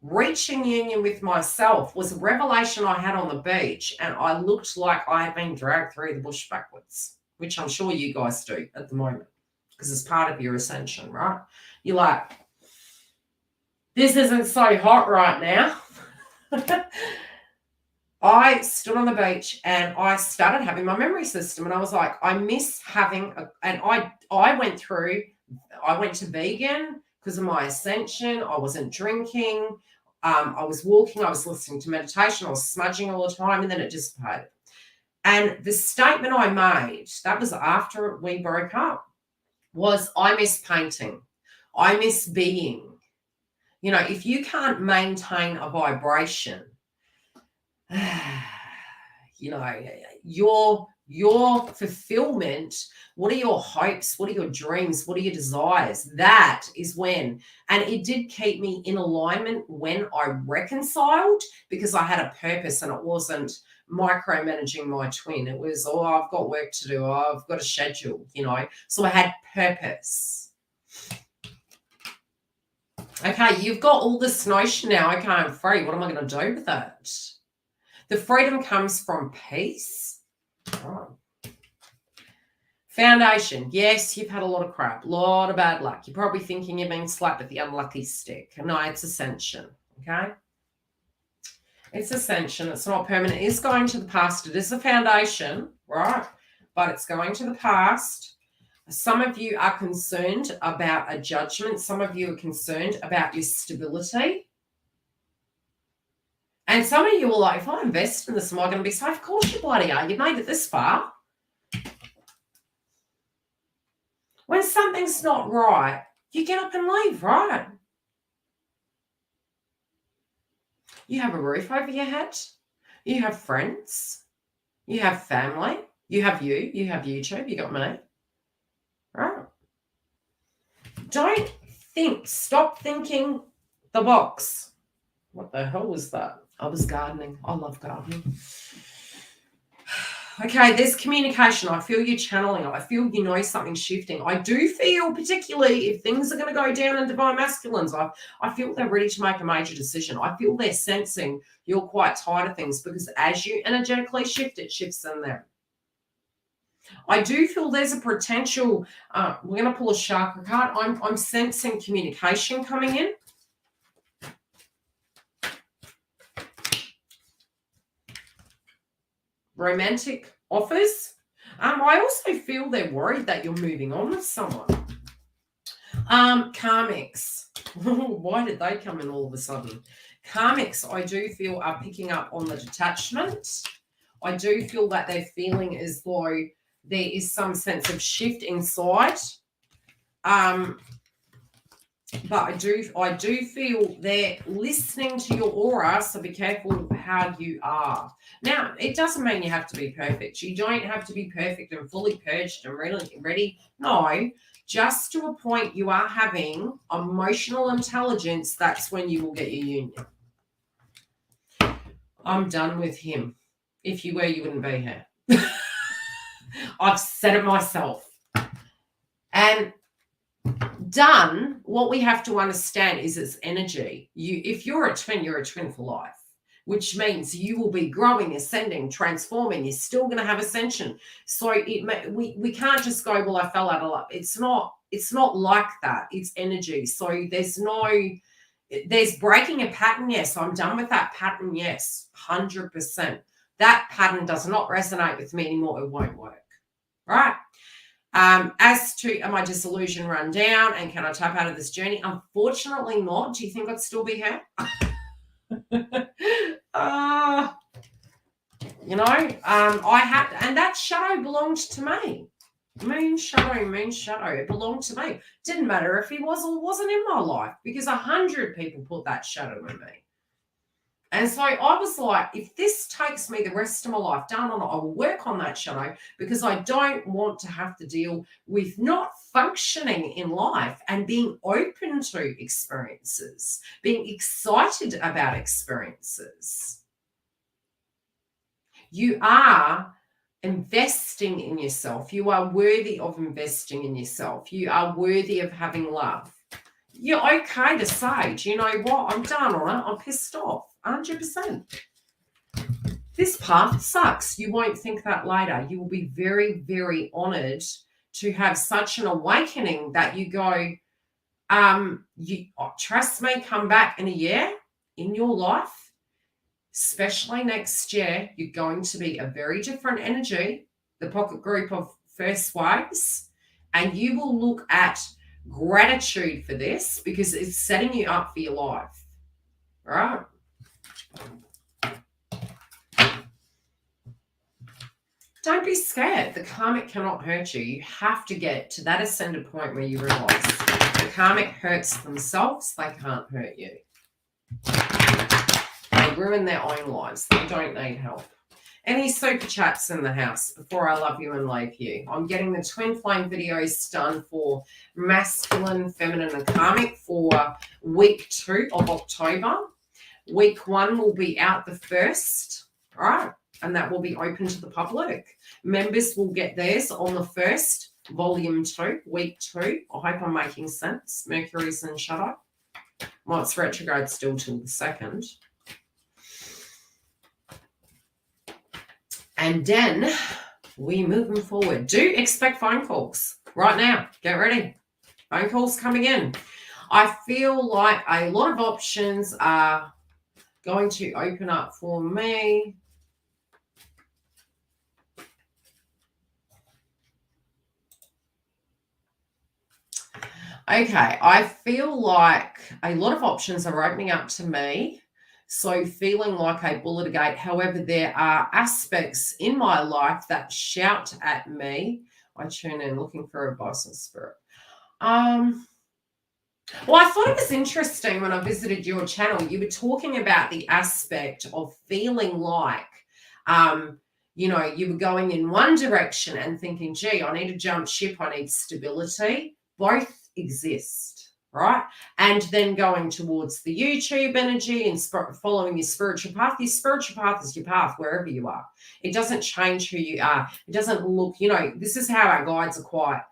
Reaching union with myself was a revelation I had on the beach, and I looked like I had been dragged through the bush backwards, which I'm sure you guys do at the moment, because it's part of your ascension, right? You're like, this isn't so hot right now. I stood on the beach and I started having my memory system, and I was like, I miss having and I went to vegan because of my ascension. I wasn't drinking. I was walking. I was listening to meditation. I was smudging all the time, and then it dissipated. And the statement I made, that was after we broke up, was, I miss painting. I miss being. You know, if you can't maintain a vibration, you know, your fulfillment, what are your hopes, what are your dreams, what are your desires? That is when, and it did keep me in alignment when I reconciled, because I had a purpose, and it wasn't micromanaging my twin. It was, oh, I've got work to do, oh, I've got a schedule, you know. So I had purpose. Okay, you've got all this notion now, okay, I'm free. What am I going to do with that? The freedom comes from peace. Oh. Foundation. Yes, you've had a lot of crap, a lot of bad luck. You're probably thinking you're being slapped with the unlucky stick. No, it's ascension, okay? It's ascension. It's not permanent. It is going to the past. It is a foundation, right? But it's going to the past. Some of you are concerned about a judgment. Some of you are concerned about your stability. And some of you are like, if I invest in this, am I going to be safe? Of course you bloody are. You've made it this far. When something's not right, you get up and leave, right? You have a roof over your head. You have friends. You have family. You have YouTube. You got me. Right? Don't think. Stop thinking the box. What the hell was that? I was gardening. I love gardening. Okay, there's communication. I feel you channeling. I feel you know something's shifting. I do feel, particularly if things are going to go down in divine masculines, I feel they're ready to make a major decision. I feel they're sensing you're quite tired of things, because as you energetically shift, it shifts in them. I do feel there's a potential. We're going to pull a chakra card. I'm sensing communication coming in. Romantic offers. I also feel they're worried that you're moving on with someone. Karmics. Why did they come in all of a sudden? Karmics, I do feel, are picking up on the detachment. I do feel that they're feeling as though there is some sense of shift inside. But I do feel they're listening to your aura, so be careful how you are. Now, it doesn't mean you have to be perfect. You don't have to be perfect and fully purged and really ready. No, just to a point you are having emotional intelligence, that's when you will get your union. I'm done with him. If you were, you wouldn't be here. I've said it myself. And done, what we have to understand is it's energy. If you're a twin for life, which means you will be growing, ascending, transforming. You're still going to have ascension. So we can't just go, well, I fell out of love. It's not like that. It's energy. So there's breaking a pattern. Yes, I'm done with that pattern. Yes, 100%. That pattern does not resonate with me anymore. It won't work. Right? As to, am I disillusioned, run down, and can I tap out of this journey? Unfortunately not. Do you think I'd still be here? I had, and that shadow belonged to me. Moon shadow. It belonged to me. Didn't matter if he was or wasn't in my life, because 100 people put that shadow in me. And so I was like, if this takes me the rest of my life down, I will work on that shadow, because I don't want to have to deal with not functioning in life and being open to experiences, being excited about experiences. You are investing in yourself. You are worthy of investing in yourself. You are worthy of having love. You're okay to say, do you know what? I'm done on it. I'm pissed off. 100%. This path sucks. You won't think that later. You will be very, very honored to have such an awakening that you go, trust me, come back in a year in your life, especially next year, you're going to be a very different energy, the pocket group of first waves, and you will look at gratitude for this, because it's setting you up for your life. All right? Don't be scared. The karmic cannot hurt you. You have to get to that ascended point where you realize the karmic hurts themselves. They can't hurt you. They ruin their own lives. They don't need help. Any super chats in the house before I love you and leave you? I'm getting the twin flame videos done for masculine, feminine, and karmic for week 2 of October. Week 1 will be out the 1st. All right. And that will be open to the public. Members will get theirs on the 1st, volume 2, week 2. I hope I'm making sense. Mercury's in shadow. Well, it's retrograde still till the 2nd. And then we moving forward. Do expect phone calls right now. Get ready. Phone calls coming in. I feel like a lot of options are going to open up for me. Okay, I feel like a lot of options are opening up to me. So feeling like a bull at a gate. However, there are aspects in my life that shout at me. I tune in looking for advice and spirit. Well, I thought it was interesting when I visited your channel. You were talking about the aspect of feeling like, you were going in one direction and thinking, gee, I need to jump ship. I need stability. Both exist, right? And then going towards the YouTube energy and following your spiritual path. Your spiritual path is your path wherever you are. It doesn't change who you are. It doesn't look, this is how our guides are quite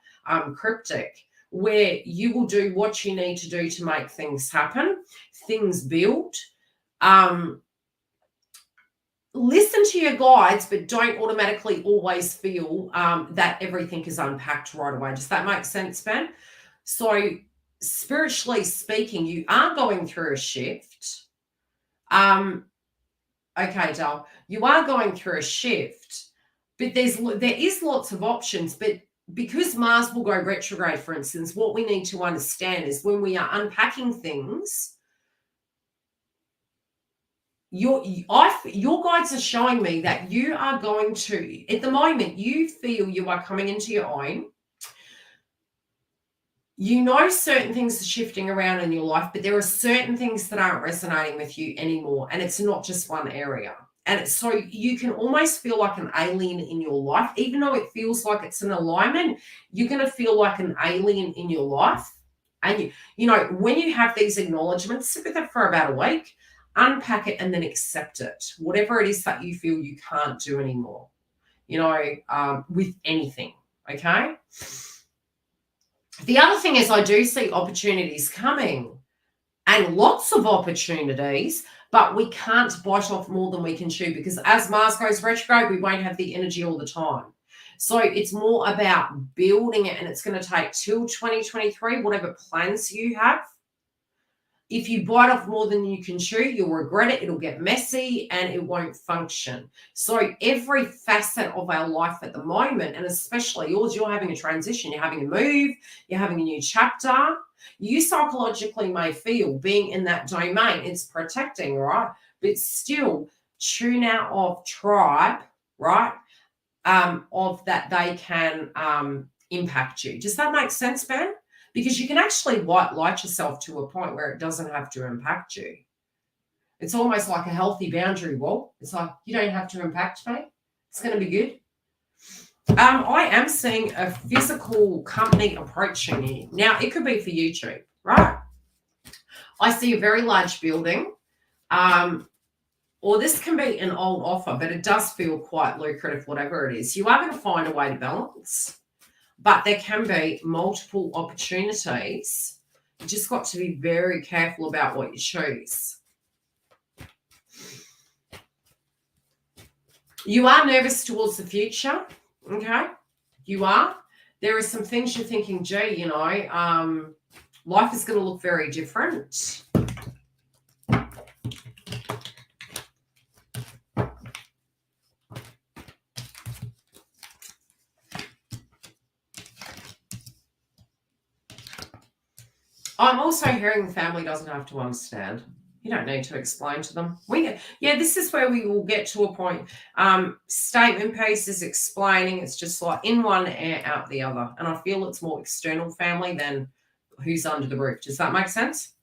cryptic, where you will do what you need to do to make things happen, things build. Listen to your guides, but don't automatically always feel that everything is unpacked right away. Does that make sense, Ben? So spiritually speaking, you are going through a shift. Okay, Dal, you are going through a shift, but there is lots of options. But because Mars will go retrograde, for instance, what we need to understand is when we are unpacking things, your guides are showing me that you are going to, at the moment, you feel you are coming into your own. Certain things are shifting around in your life, but there are certain things that aren't resonating with you anymore. And it's not just one area. And so you can almost feel like an alien in your life. Even though it feels like it's an alignment, you're going to feel like an alien in your life. And, when you have these acknowledgements, sit with it for about a week, unpack it, and then accept it. Whatever it is that you feel you can't do anymore. with anything, okay? The other thing is I do see opportunities coming and lots of opportunities, but we can't bite off more than we can chew because as Mars goes retrograde, we won't have the energy all the time. So it's more about building it, and it's going to take till 2023, whatever plans you have. If you bite off more than you can chew, you'll regret it. It'll get messy and it won't function. So every facet of our life at the moment, and especially yours, you're having a transition, you're having a move, you're having a new chapter. You psychologically may feel being in that domain, it's protecting, right? But still tune out of tribe, right? Of that they can impact you. Does that make sense, Ben? Because you can actually white light yourself to a point where it doesn't have to impact you. It's almost like a healthy boundary wall. It's like, you don't have to impact me. It's going to be good. I am seeing a physical company approaching you. Now, it could be for YouTube, right? I see a very large building, or this can be an old offer, but it does feel quite lucrative, whatever it is. You are going to find a way to balance. But there can be multiple opportunities. You just got to be very careful about what you choose. You are nervous towards the future, okay? You are. There are some things you're thinking, gee, life is going to look very different. I'm also hearing the family doesn't have to understand. You don't need to explain to them. This is where we will get to a point. Statement pieces, explaining, it's just like in one ear, out the other. And I feel it's more external family than who's under the roof. Does that make sense?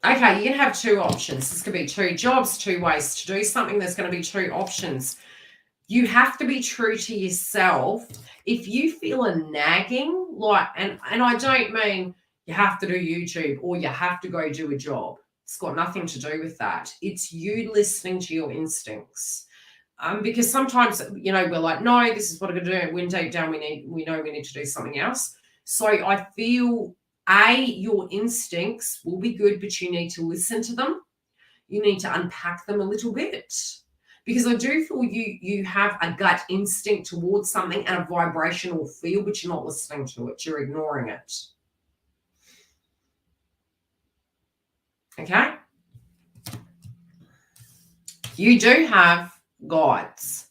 Okay, you can have two options. This could be two jobs, two ways to do something. There's going to be two options. You have to be true to yourself. If you feel a nagging, and I don't mean you have to do YouTube or you have to go do a job. It's got nothing to do with that. It's you listening to your instincts. Because sometimes, we're like, no, this is what I'm going to do. When deep down, we know we need to do something else. So I feel, your instincts will be good, but you need to listen to them. You need to unpack them a little bit. Because I do feel you have a gut instinct towards something and a vibrational feel, but you're not listening to it. You're ignoring it. Okay? You do have guides.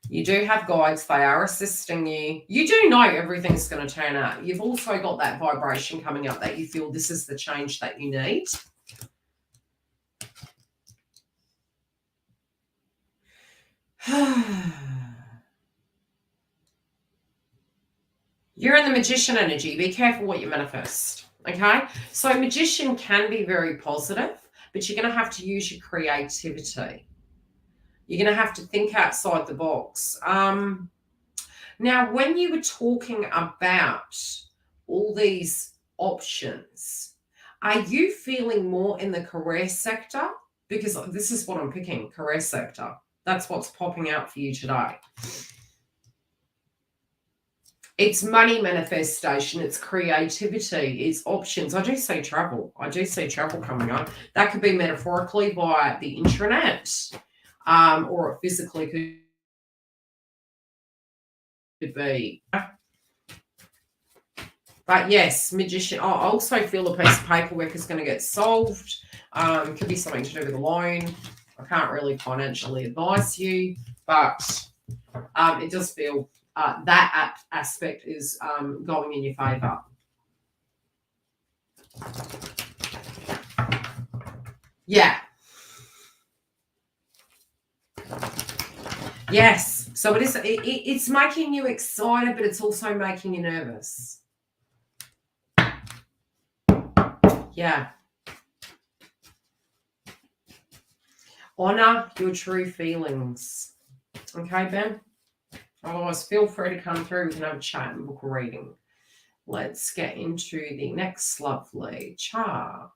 You do have guides. They are assisting you. You do know everything's going to turn out. You've also got that vibration coming up that you feel this is the change that you need. You're in the magician energy. Be careful what you manifest. Okay? So magician can be very positive, but you're going to have to use your creativity. You're going to have to think outside the box. Now, when you were talking about all these options, are you feeling more in the career sector? Because this is what I'm picking, career sector. That's what's popping out for you today. It's money manifestation. It's creativity. It's options. I do see travel. I do see travel coming up. That could be metaphorically via the intranet, or it physically could be. But yes, magician. I also feel a piece of paperwork is going to get solved. Could be something to do with a loan. I can't really financially advise you, but it does feel that aspect is going in your favor. Yeah. Yes. So it is. It's making you excited, but it's also making you nervous. Yeah. Honor your true feelings. Okay, Ben? Otherwise, feel free to come through. We can have a chat and book a reading. Let's get into the next lovely chart.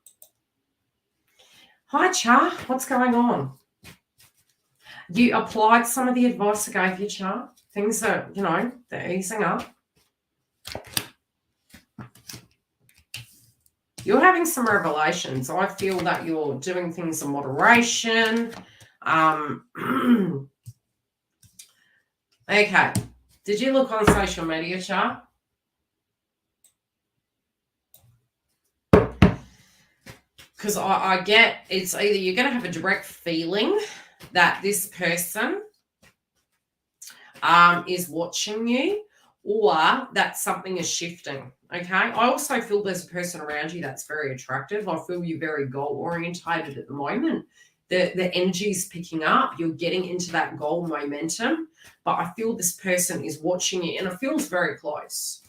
Hi, Char. What's going on? You applied some of the advice I gave you, Char. Things are, they're easing up. You're having some revelations. I feel that you're doing things in moderation. Okay. Did you look on social media, Char? Because I get it's either you're going to have a direct feeling that this person is watching you, or that something is shifting. Okay. I also feel there's a person around you that's very attractive. I feel you're very goal orientated at the moment. The energy is picking up. You're getting into that goal momentum, but I feel this person is watching you, and it feels very close.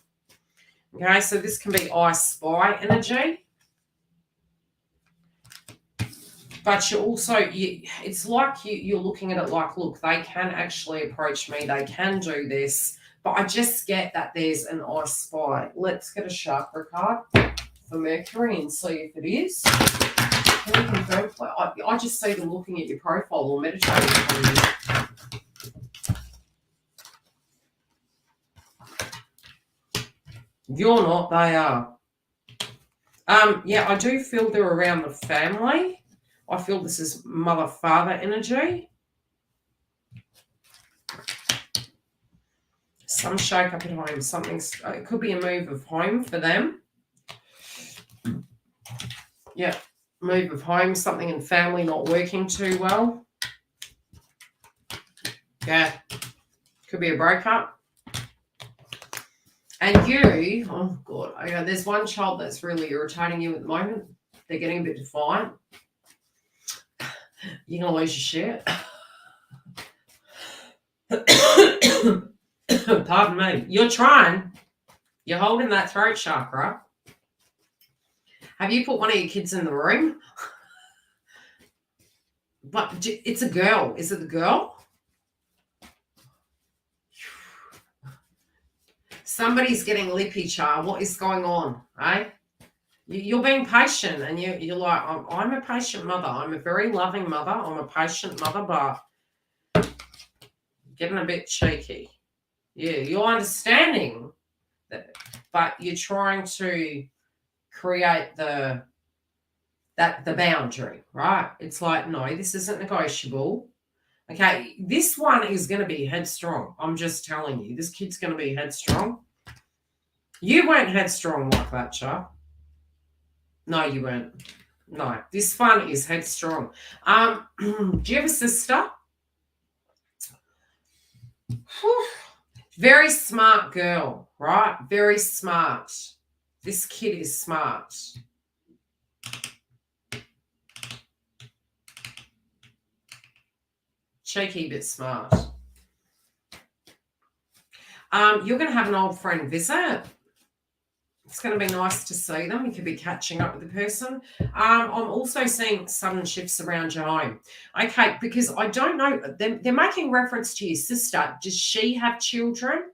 Okay, so this can be I spy energy. But you're also, it's like you're looking at it like, look, they can actually approach me. They can do this. But I just get that there's an I spy. Let's get a chakra card for Mercury and see if it is. Can you confirm? I just see them looking at your profile or meditating on you. You're not, they are. Yeah, I do feel they're around the family. I feel this is mother-father energy. Some shake up at home. It could be a move of home for them. Yeah, move of home, something in family not working too well. Yeah, could be a breakup. And you, oh God, okay, there's one child that's really irritating you at the moment. They're getting a bit defiant. You're going to lose your shit. Pardon me. You're trying. You're holding that throat chakra. Have you put one of your kids in the room? But it's a girl. Is it the girl? Somebody's getting lippy, Char. What is going on, eh? You're being patient, and you're like, I'm a patient mother. I'm a very loving mother. I'm a patient mother, but getting a bit cheeky. Yeah, you're understanding that, but you're trying to create the boundary, right? It's like, no, this isn't negotiable. Okay, this one is going to be headstrong. I'm just telling you, this kid's going to be headstrong. You weren't headstrong like that, Char. No, you weren't. No, this one is headstrong. Do you have a sister? Very smart girl, right? Very smart. This kid is smart. Cheeky but smart. You're going to have an old friend visit. It's going to be nice to see them. You could be catching up with the person. I'm also seeing sudden shifts around your home. Okay, because I don't know. They're making reference to your sister. Does she have children?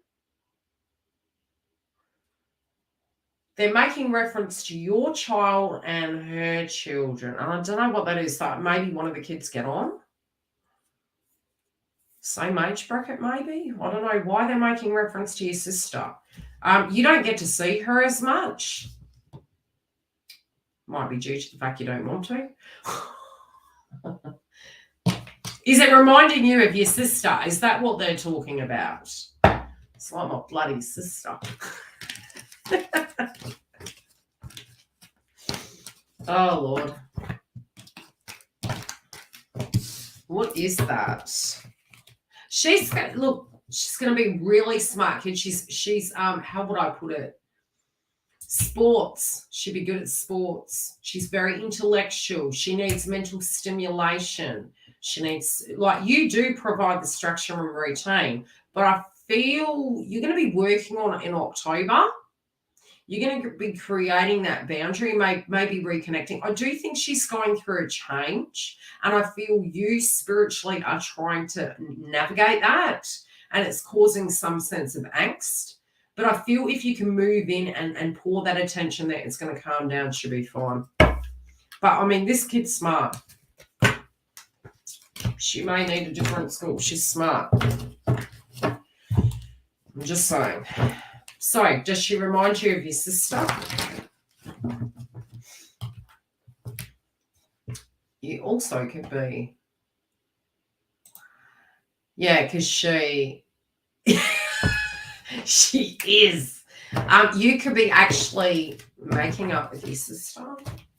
They're making reference to your child and her children. And I don't know what that is. So maybe one of the kids get on. Same age bracket, maybe. I don't know why they're making reference to your sister. You don't get to see her as much. Might be due to the fact you don't want to. Is it reminding you of your sister? Is that what they're talking about? It's like my bloody sister. Oh, Lord. What is that? She's going to be really smart kid. She's how would I put it? Sports. She'd be good at sports. She's very intellectual. She needs mental stimulation. She needs, like, you do provide the structure and routine, but I feel you're going to be working on it in October. You're going to be creating that boundary, maybe reconnecting. I do think she's going through a change, and I feel you spiritually are trying to navigate that, and it's causing some sense of angst. But I feel if you can move in and pour that attention there, it's going to calm down. She'll be fine. But, I mean, this kid's smart. She may need a different school. She's smart. I'm just saying. So, does she remind you of your sister? You also could be. Yeah, because she is. You could be actually making up with your sister.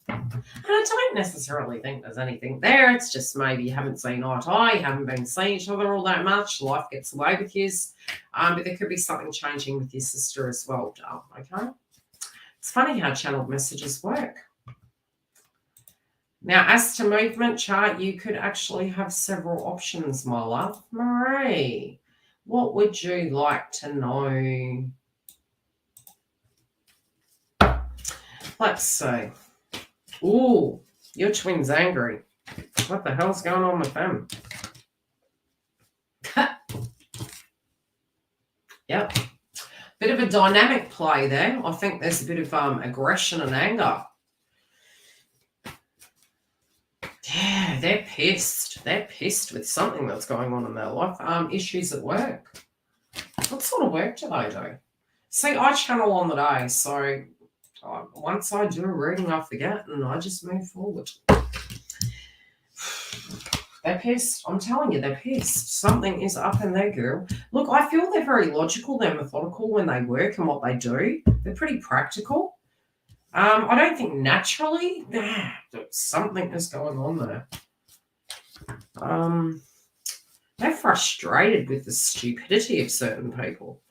And I don't necessarily think there's anything there. It's just maybe you haven't seen eye to eye, you haven't been seeing each other all that much. Life gets away with you. But there could be something changing with your sister as well, darling, okay? It's funny how channeled messages work. Now, as to movement chart, you could actually have several options, my love. Marie, what would you like to know? Let's see. Ooh, your twin's angry. What the hell's going on with them? Yep. Bit of a dynamic play there. I think there's a bit of aggression and anger. Yeah, they're pissed. They're pissed with something that's going on in their life. Issues at work. What sort of work do they do? See, I channel on the day, so once I do a reading, I forget, and I just move forward. They're pissed. I'm telling you, they're pissed. Something is up in there, girl. Look, I feel they're very logical. They're methodical when they work and what they do. They're pretty practical. I don't think naturally something is going on there. They're frustrated with the stupidity of certain people.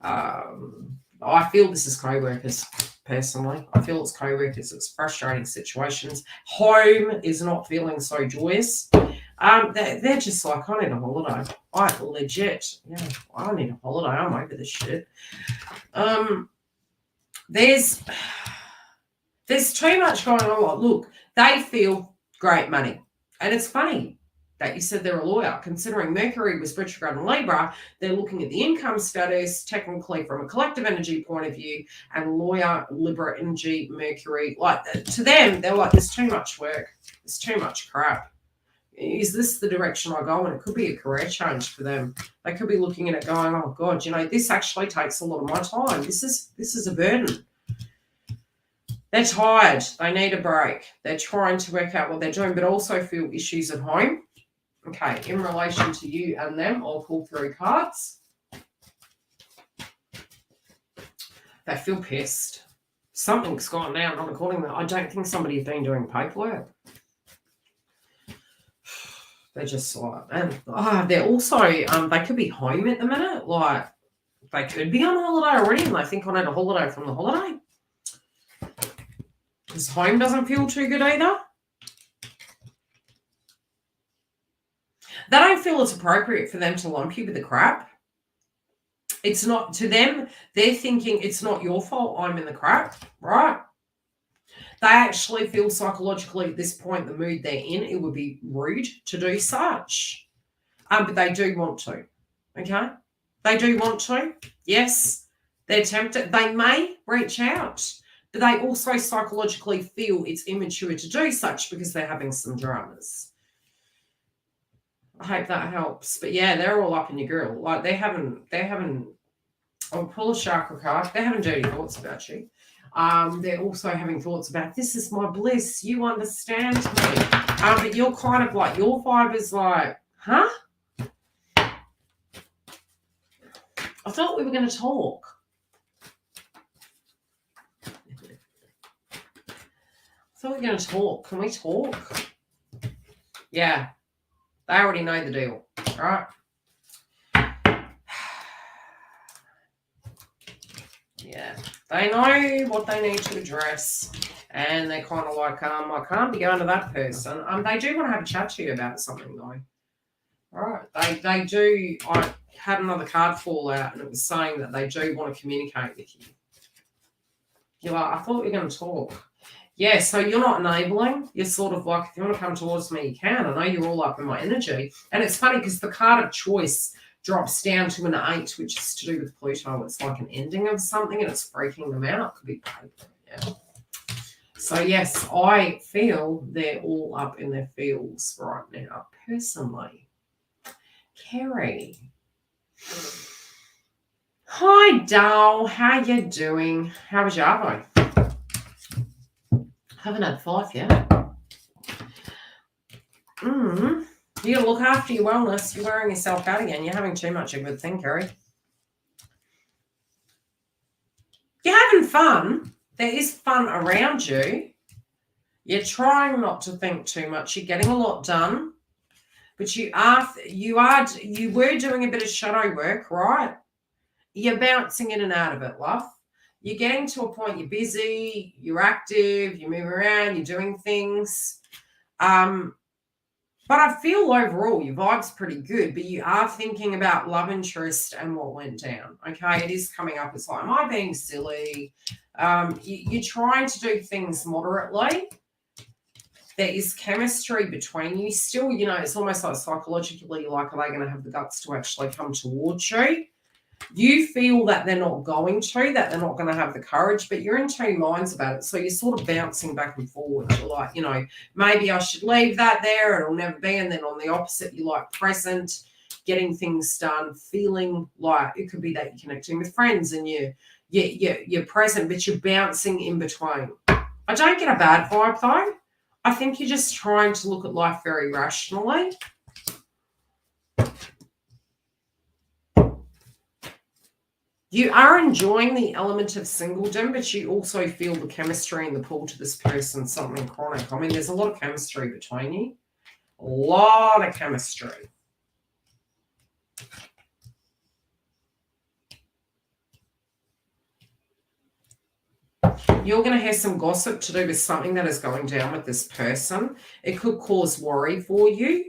I feel this is co-workers, personally. I feel it's co-workers. It's frustrating situations. Home is not feeling so joyous. They're just like, I need a holiday. I need a holiday. I'm over this shit. There's too much going on. Look, they feel great money. And it's funny that you said they're a lawyer. Considering Mercury was retrograde in Libra, they're looking at the income status, technically from a collective energy point of view, and lawyer, Libra energy, Mercury. Like, to them, they're like, there's too much work. There's too much crap. Is this the direction I go? And it could be a career change for them. They could be looking at it going, oh, God, this actually takes a lot of my time. This is a burden. They're tired. They need a break. They're trying to work out what they're doing, but also feel issues at home. Okay, in relation to you and them, I'll pull 3 cards. They feel pissed. Something's gone down not according to them. I don't think somebody's been doing paperwork. They're just like, and they're also, they could be home at the minute. Like, they could be on holiday already and they think I need a holiday from the holiday. Because home doesn't feel too good either. They don't feel it's appropriate for them to lump you with the crap. It's not, to them, they're thinking it's not your fault I'm in the crap, right? They actually feel psychologically at this point, the mood they're in, it would be rude to do such. But they do want to, okay? They do want to. Yes, they're tempted. They may reach out. But they also psychologically feel it's immature to do such because they're having some dramas. I hope that helps. But yeah, they're all up in your grill. Like they're having, I'll pull a chakra card. They're having dirty thoughts about you. They're also having thoughts about, this is my bliss. You understand me. But you're kind of like, your vibe is like, huh? I thought we were going to talk. I thought we were going to talk. Can we talk? Yeah. They already know the deal. All right. Yeah. They know what they need to address. And they're kind of like, I can't be going to that person. They do want to have a chat to you about something, though. All right. They do. I had another card fall out, and it was saying that they do want to communicate with you. You're like, I thought we were going to talk. Yeah, so you're not enabling. You're sort of like, if you want to come towards me, you can. I know you're all up in my energy. And it's funny because the card of choice drops down to an 8, which is to do with Pluto. It's like an ending of something and it's freaking them out. It could be paper, yeah. So, yes, I feel they're all up in their feels right now, personally. Kerry. Hi, Dal. How you doing? How was your arvo? Haven't had 5 yet. You gotta look after your wellness. You're wearing yourself out again. You're having too much of a good thing, Kerry. You're having fun. There is fun around you. You're trying not to think too much. You're getting a lot done. But you were doing a bit of shadow work, right? You're bouncing in and out of it, love. You're getting to a point, you're busy, you're active, you move around, you're doing things. But I feel overall your vibe's pretty good, but you are thinking about love interest and what went down. Okay, it is coming up. It's like, am I being silly? You're trying to do things moderately. There is chemistry between you still. It's almost like psychologically, like, are they going to have the guts to actually come towards you? You feel that they're not going to, that they're not going to have the courage, but you're in two minds about it. So you're sort of bouncing back and forward. You're like, maybe I should leave that there. It'll never be. And then on the opposite, you're like present, getting things done, feeling like it could be that you're connecting with friends and you're present, but you're bouncing in between. I don't get a bad vibe though. I think you're just trying to look at life very rationally. You are enjoying the element of singledom, but you also feel the chemistry and the pull to this person, something chronic. I mean, there's a lot of chemistry between you. A lot of chemistry. You're going to have some gossip to do with something that is going down with this person. It could cause worry for you.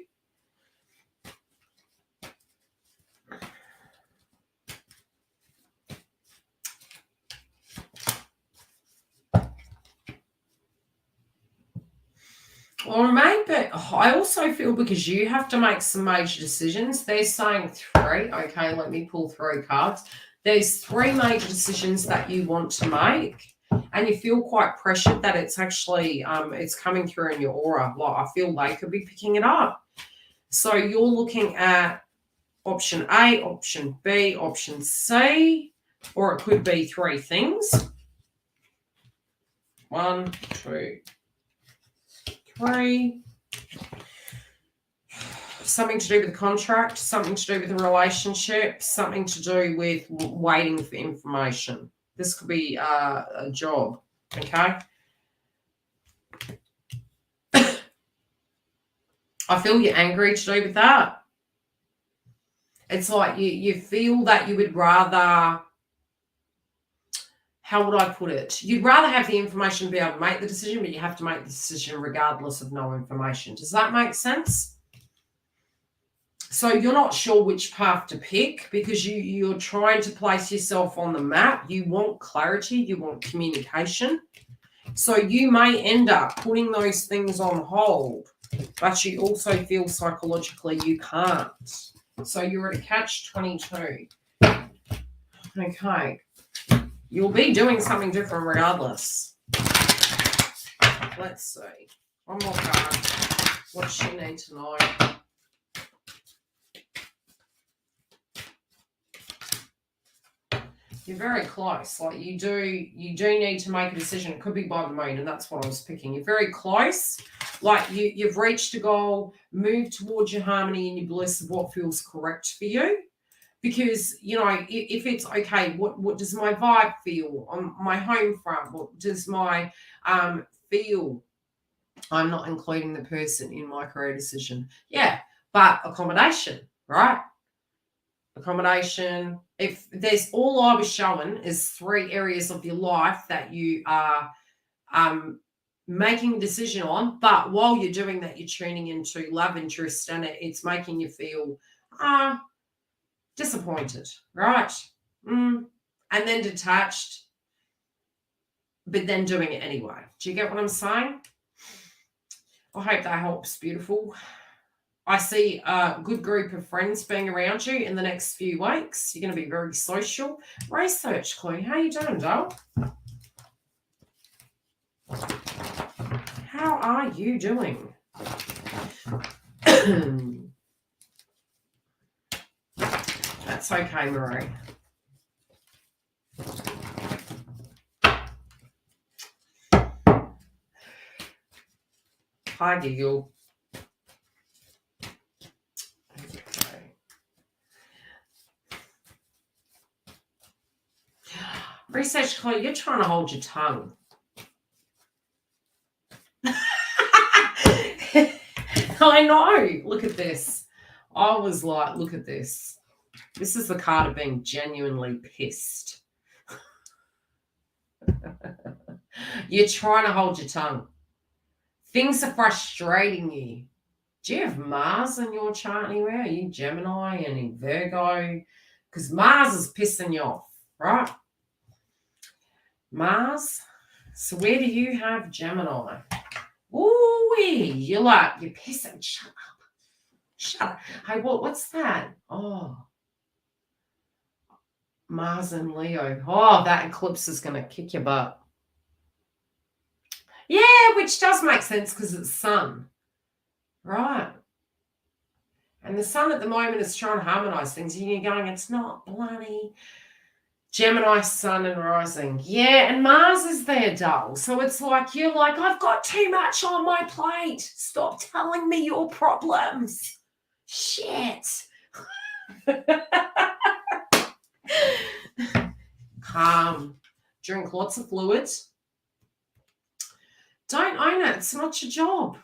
Or maybe, I also feel because you have to make some major decisions. They're saying 3. Okay, let me pull 3 cards. There's 3 major decisions that you want to make. And you feel quite pressured that it's actually, it's coming through in your aura. Like, I feel they could be picking it up. So you're looking at option A, option B, option C, or it could be 3 things. 1, 2, 3. Something to do with the contract, something to do with the relationship, something to do with waiting for information. This could be a job, okay? I feel you're angry to do with that. It's like you feel that you would rather, how would I put it? You'd rather have the information to be able to make the decision, but you have to make the decision regardless of no information. Does that make sense? So you're not sure which path to pick because you're trying to place yourself on the map. You want clarity. You want communication. So you may end up putting those things on hold, but you also feel psychologically you can't. So you're at a catch-22. Okay. You'll be doing something different regardless. Let's see. One more card. What does she need to know? You're very close. Like you do need to make a decision. It could be by the moon, and that's what I was picking. You're very close. Like you've reached a goal, move towards your harmony and your bliss of what feels correct for you. Because, if it's okay, what does my vibe feel on my home front? What does my feel? I'm not including the person in my career decision. Yeah, but accommodation, right? Accommodation. If there's all I was showing is 3 areas of your life that you are making a decision on, but while you're doing that, you're tuning into love interest and it's making you feel disappointed, right? And then detached, but then doing it anyway. Do you get what I'm saying? I hope that helps, beautiful. I see a good group of friends being around you in the next few weeks. You're going to be very social. Research clue. How you doing, doll? How are you doing? That's okay, Marie. Hi, Giggle. Okay. Research Chloe, you're trying to hold your tongue. I know. Look at this. I was like, look at this. This is the card of being genuinely pissed. You're trying to hold your tongue. Things are frustrating you. Do you have Mars in your chart anywhere? Are you Gemini, any Virgo? Because Mars is pissing you off, right? Mars. So where do you have Gemini? Ooh, you're pissing. Shut up. Shut up. Hey, what's that? Oh. Mars and Leo. Oh, that eclipse is going to kick your butt. Yeah, which does make sense because it's Sun. Right. And the Sun at the moment is trying to harmonize things. And you're going, it's not bloody. Gemini, Sun and rising. Yeah, and Mars is there, dull. So it's like, you're like, I've got too much on my plate. Stop telling me your problems. Shit. Calm. Drink lots of fluids. Don't own it. It's not your job.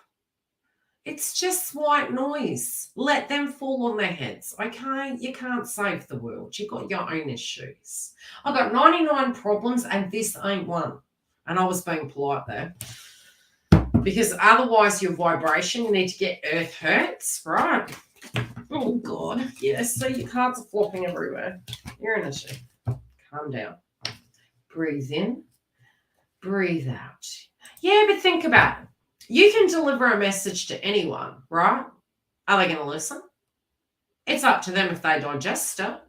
It's just white noise. Let them fall on their heads, okay? You can't save the world. You've got your own issues. I've got 99 problems and this ain't one. And I was being polite there. Because otherwise your vibration, you need to get earth hurts, right? Oh, God. Yeah, so your cards are flopping everywhere. You're an issue. Calm down. Breathe in. Breathe out. Yeah, but think about it. You can deliver a message to anyone, right? Are they going to listen? It's up to them if they digest it.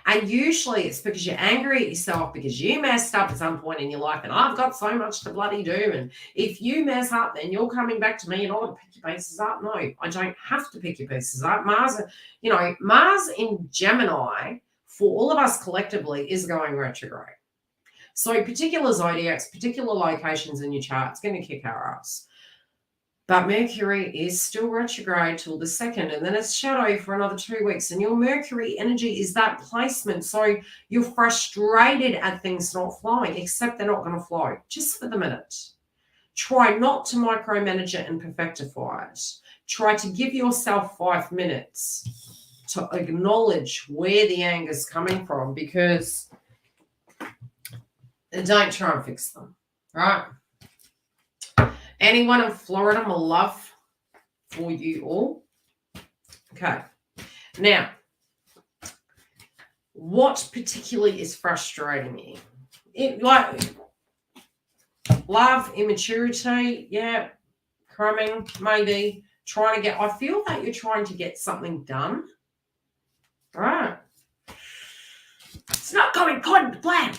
And usually it's because you're angry at yourself because you messed up at some point in your life and I've got so much to bloody do. And if you mess up, then you're coming back to me and I'm going to pick your pieces up. No, I don't have to pick your pieces up. Mars in Gemini, for all of us collectively, is going retrograde. So particular zodiacs, particular locations in your chart, it's going to kick our ass. But Mercury is still retrograde till the 2nd, and then it's shadow for another 2 weeks. And your Mercury energy is that placement. So you're frustrated at things not flowing, except they're not going to flow just for the minute. Try not to micromanage it and perfectify it. Try to give yourself 5 minutes to acknowledge where the anger is coming from, because don't try and fix them, right? Anyone in Florida, my love for you all. Okay. Now, what particularly is frustrating you? Love, immaturity, yeah, crumbing, maybe. I feel that you're trying to get something done. Right. It's not going according to plan.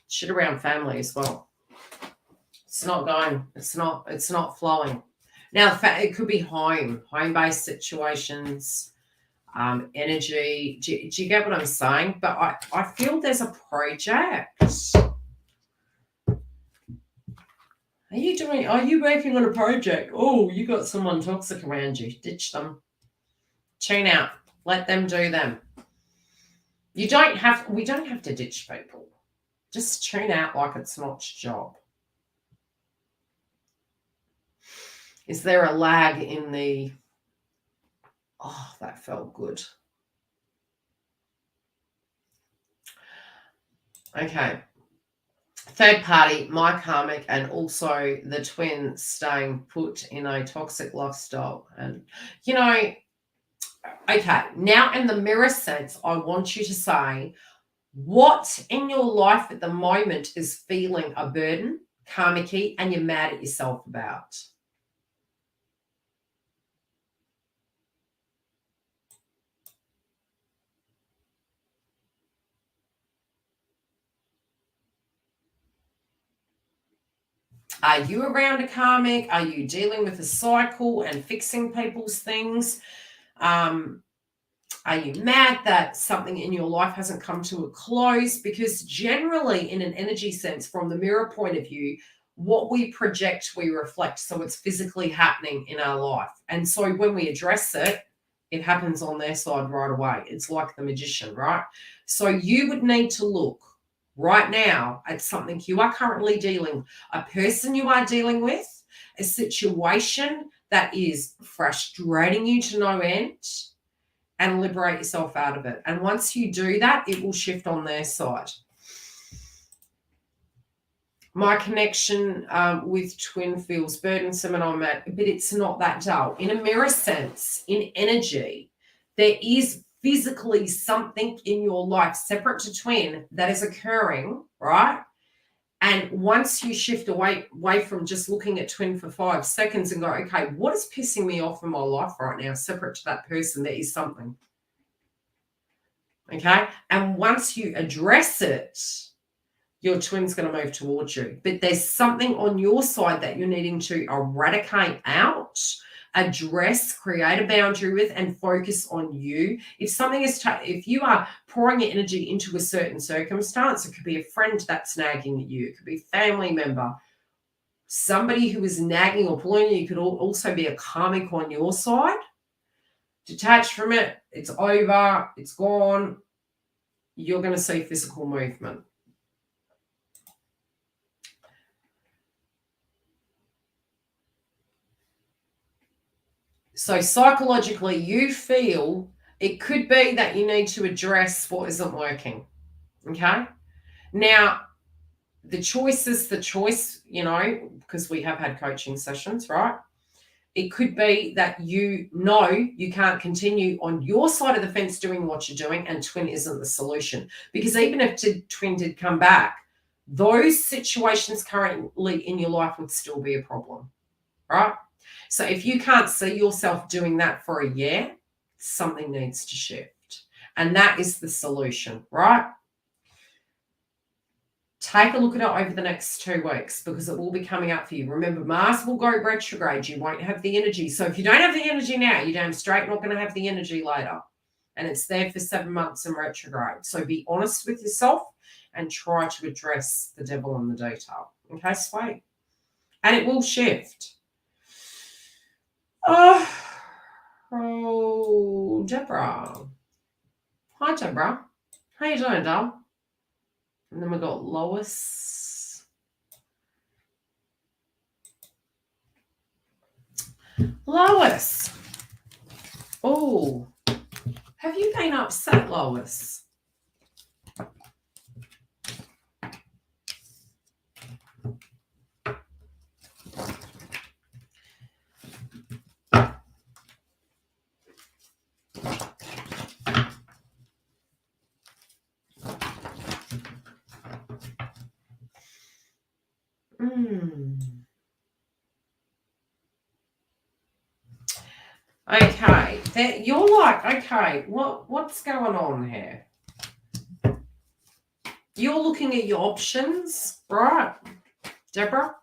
Shit around family as well. It's not going. It's not flowing. Now, it could be home-based situations, energy. Do you get what I'm saying? But I feel there's a project. Are you working on a project? Oh, you got someone toxic around you. Ditch them. Tune out. Let them do them. We don't have to ditch people. Just tune out like it's not your job. Is there a lag in the... Oh, that felt good. Okay. Third party, my karmic, and also the twin staying put in a toxic lifestyle. And, okay, now in the mirror sense, I want you to say what in your life at the moment is feeling a burden, karmic-y, and you're mad at yourself about. Are you around a karmic? Are you dealing with a cycle and fixing people's things? Are you mad that something in your life hasn't come to a close? Because generally, in an energy sense, from the mirror point of view, what we project, we reflect. So it's physically happening in our life. And so when we address it, it happens on their side right away. It's like the magician, right? So you would need to look right now at something you are currently dealing, a person you are dealing with, a situation that is frustrating you to no end, and liberate yourself out of it. And once you do that, it will shift on their side. My connection with twin feels burdensome and I'm at, but it's not that dull. In a mirror sense, in energy, there is physically something in your life separate to twin that is occurring, right? And once you shift away from just looking at twin for 5 seconds and go, okay, what is pissing me off in my life right now, separate to that person, there is something. Okay? And once you address it, your twin's going to move towards you. But there's something on your side that you're needing to eradicate out, address, create a boundary with, and focus on you. If something is, if you are pouring your energy into a certain circumstance, it could be a friend that's nagging at you, it could be a family member, somebody who is nagging or pulling you, could also be a karmic on your side. Detach from it, it's over, it's gone. You're going to see physical movement. So psychologically, you feel it could be that you need to address what isn't working. Okay. Now, the choice is the choice, you know, because we have had coaching sessions, right? It could be that you know you can't continue on your side of the fence doing what you're doing, and twin isn't the solution. Because even if twin did come back, those situations currently in your life would still be a problem, right? So if you can't see yourself doing that for a year, something needs to shift. And that is the solution, right? Take a look at it over the next 2 weeks because it will be coming up for you. Remember, Mars will go retrograde. You won't have the energy. So if you don't have the energy now, you're damn straight not going to have the energy later. And it's there for 7 months in retrograde. So be honest with yourself and try to address the devil in the detail. Okay, sweet. And it will shift. Oh, Deborah. Hi, Deborah. How you doing, doll? And then we got Lois. Lois. Oh, have you been upset, Lois? Okay, you're like, okay, what's going on here? You're looking at your options, right, Deborah?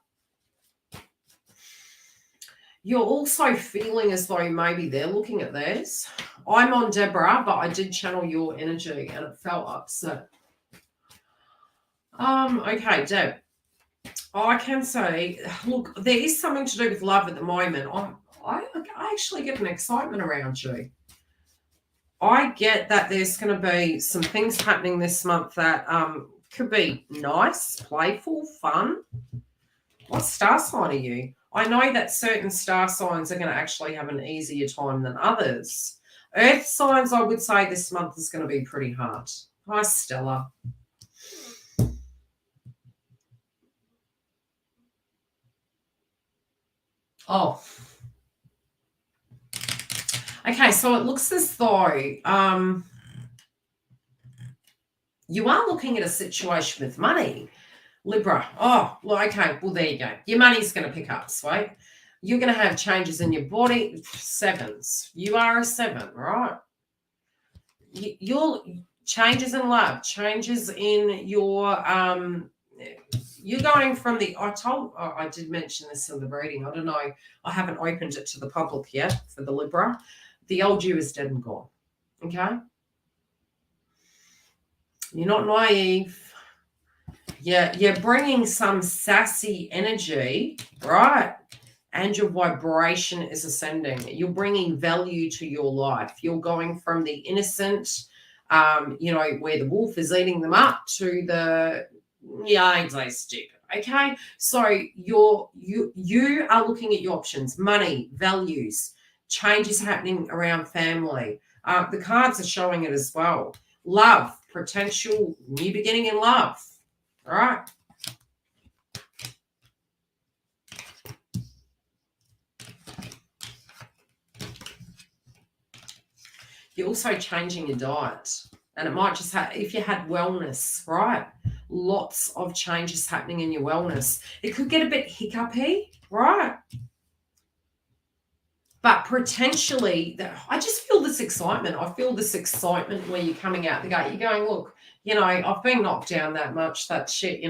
You're also feeling as though maybe they're looking at theirs. I'm on Deborah, but I did channel your energy and it felt upset. Okay, Deb. I can say, look, there is something to do with love at the moment. I actually get an excitement around you. I get that there's going to be some things happening this month that could be nice, playful, fun. What star sign are you? I know that certain star signs are going to actually have an easier time than others. Earth signs, I would say this month is going to be pretty hard. Hi, Stella. Oh. Okay, so it looks as though you are looking at a situation with money. Libra. Oh, well, okay. Well, there you go. Your money's going to pick up, sweet. You're going to have changes in your body. 7s. You are a 7, right? You'll changes in love, changes in your You're going from the, I did mention this in the reading. I don't know. I haven't opened it to the public yet for the Libra. The old you is dead and gone. Okay? You're not naive. You're bringing some sassy energy, right? And your vibration is ascending. You're bringing value to your life. You're going from the innocent, where the wolf is eating them up, to the, ain't so stupid. Okay, so you are looking at your options: money, values, changes happening around family. The cards are showing it as well. Love, potential new beginning in love. All right. You're also changing your diet. And it might just have, if you had wellness, right? Lots of changes happening in your wellness. It could get a bit hiccupy, right? But potentially, I just feel this excitement. I feel this excitement where you're coming out the gate. You're going, look, I've been knocked down that much, that shit,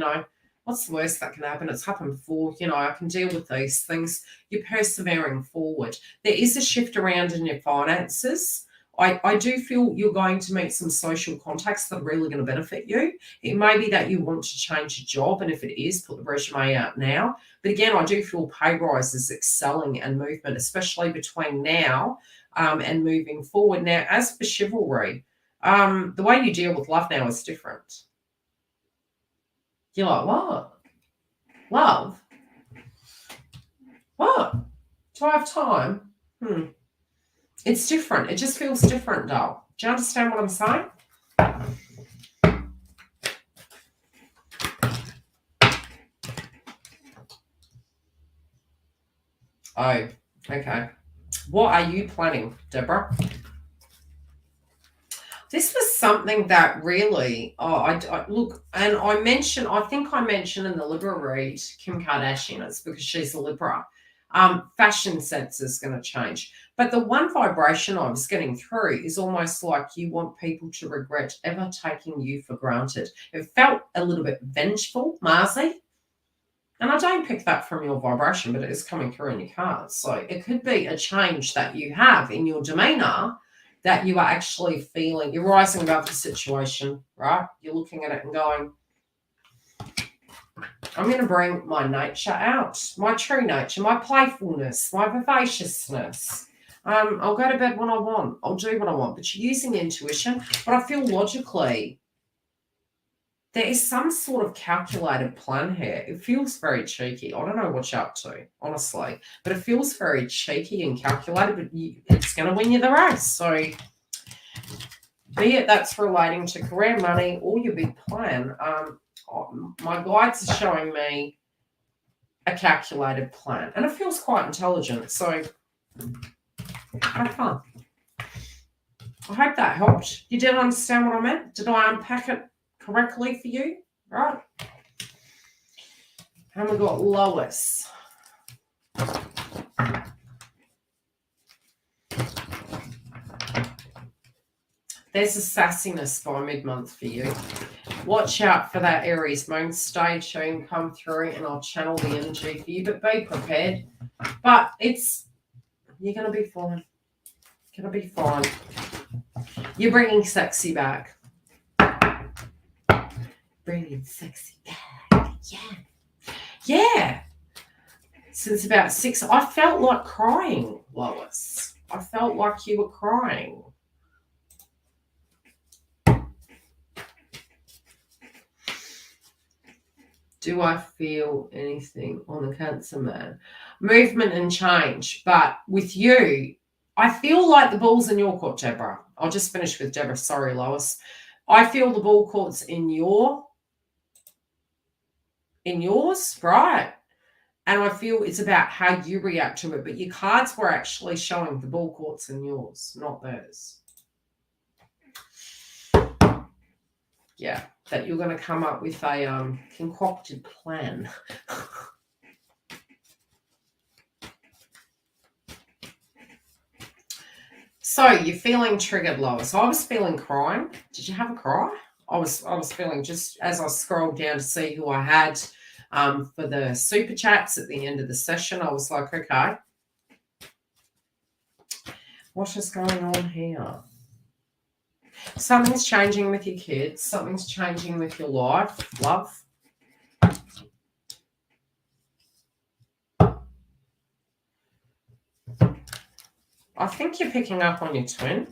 what's the worst that can happen? It's happened before. I can deal with these things. You're persevering forward. There is a shift around in your finances. I do feel you're going to meet some social contacts that are really going to benefit you. It may be that you want to change your job, and if it is, put the resume out now. But again, I do feel pay rises, excelling, and movement, especially between now and moving forward. Now, as for chivalry, the way you deal with love now is different. You're like, what? Love? What? Do I have time? It's different. It just feels different, doll. Do you understand what I'm saying? Oh, okay. What are you planning, Deborah? This was something that really, look, and I think I mentioned in the Libra read Kim Kardashian. It's because she's a Libra. Fashion sense is going to change. But the one vibration I was getting through is almost like you want people to regret ever taking you for granted. It felt a little bit vengeful, Marzi. And I don't pick that from your vibration, but it is coming through in your cards. So it could be a change that you have in your demeanor that you are actually feeling. You're rising above the situation, right? You're looking at it and going, I'm going to bring my nature out, my true nature, my playfulness, my vivaciousness. I'll go to bed when I want. I'll do what I want. But you're using intuition. But I feel logically there is some sort of calculated plan here. It feels very cheeky. I don't know what you're up to, honestly. But it feels very cheeky and calculated. But it's going to win you the race. So be it that's relating to career, money, or your big plan, my guides are showing me a calculated plan, and it feels quite intelligent. So have fun. I hope that helped. You did understand what I meant? Did I unpack it correctly for you? Right. And we got Lois. There's a sassiness by mid-month for you. Watch out for that Aries moon. Stay tuned, come through, and I'll channel the energy for you. But be prepared. But you're going to be fine. Going to be fine. You're bringing sexy back. Bringing sexy back. Yeah. Since about 6, I felt like crying, Lois. I felt like you were crying. Do I feel anything on the Cancer man? Movement and change. But with you, I feel like the ball's in your court, Deborah. I'll just finish with Deborah. Sorry, Lois. I feel the ball court's in yours, right? And I feel it's about how you react to it. But your cards were actually showing the ball court's in yours, not theirs. Yeah, that you're going to come up with a concocted plan. So you're feeling triggered, Lois. I was feeling crying. Did you have a cry? I was feeling, just as I scrolled down to see who I had for the super chats at the end of the session. I was like, okay, what is going on here? Something's changing with your kids. Something's changing with your life, love. I think you're picking up on your twin.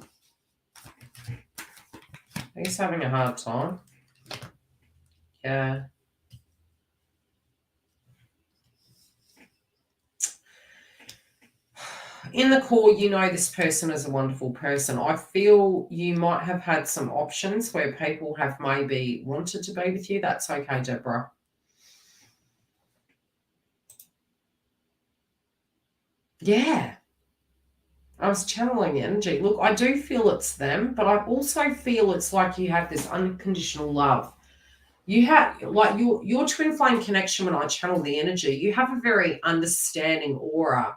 He's having a hard time. Yeah. In the core, you know this person is a wonderful person. I feel you might have had some options where people have maybe wanted to be with you. That's okay, Deborah. Yeah. I was channeling energy. Look, I do feel it's them, but I also feel it's like you have this unconditional love. You have, like, your twin flame connection, when I channel the energy, you have a very understanding aura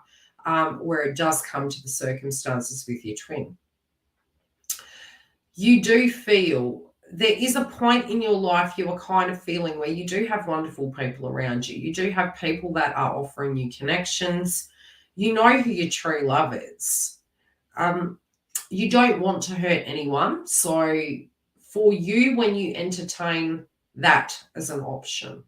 where it does come to the circumstances with your twin. You do feel there is a point in your life you are kind of feeling where you do have wonderful people around you. You do have people that are offering you connections. You know who your true love is. You don't want to hurt anyone. So for you, when you entertain that as an option,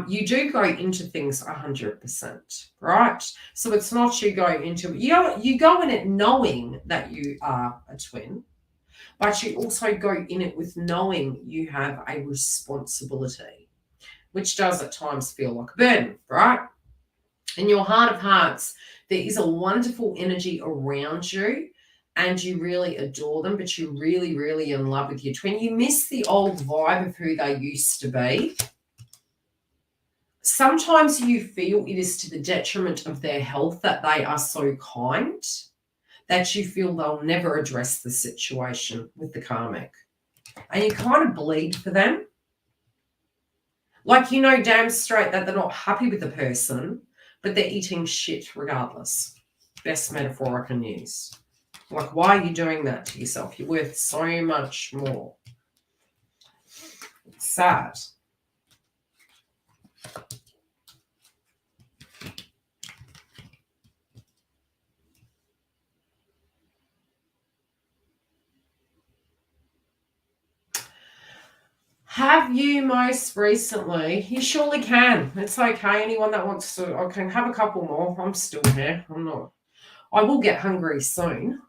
you do go into things 100%, right? So it's not you go into, you go in it knowing that you are a twin, but you also go in it with knowing you have a responsibility, which does at times feel like a burden, right? In your heart of hearts, there is a wonderful energy around you and you really adore them, but you're really, really in love with your twin. You miss the old vibe of who they used to be. Sometimes you feel it is to the detriment of their health that they are so kind that you feel they'll never address the situation with the karmic. And you kind of bleed for them. Like, you know damn straight that they're not happy with the person, but they're eating shit regardless. Best metaphor I can use. Like, why are you doing that to yourself? You're worth so much more. It's sad. Have you most recently? You surely can. It's okay. Anyone that wants to, I can have a couple more. I'm still here. I'm not. I will get hungry soon.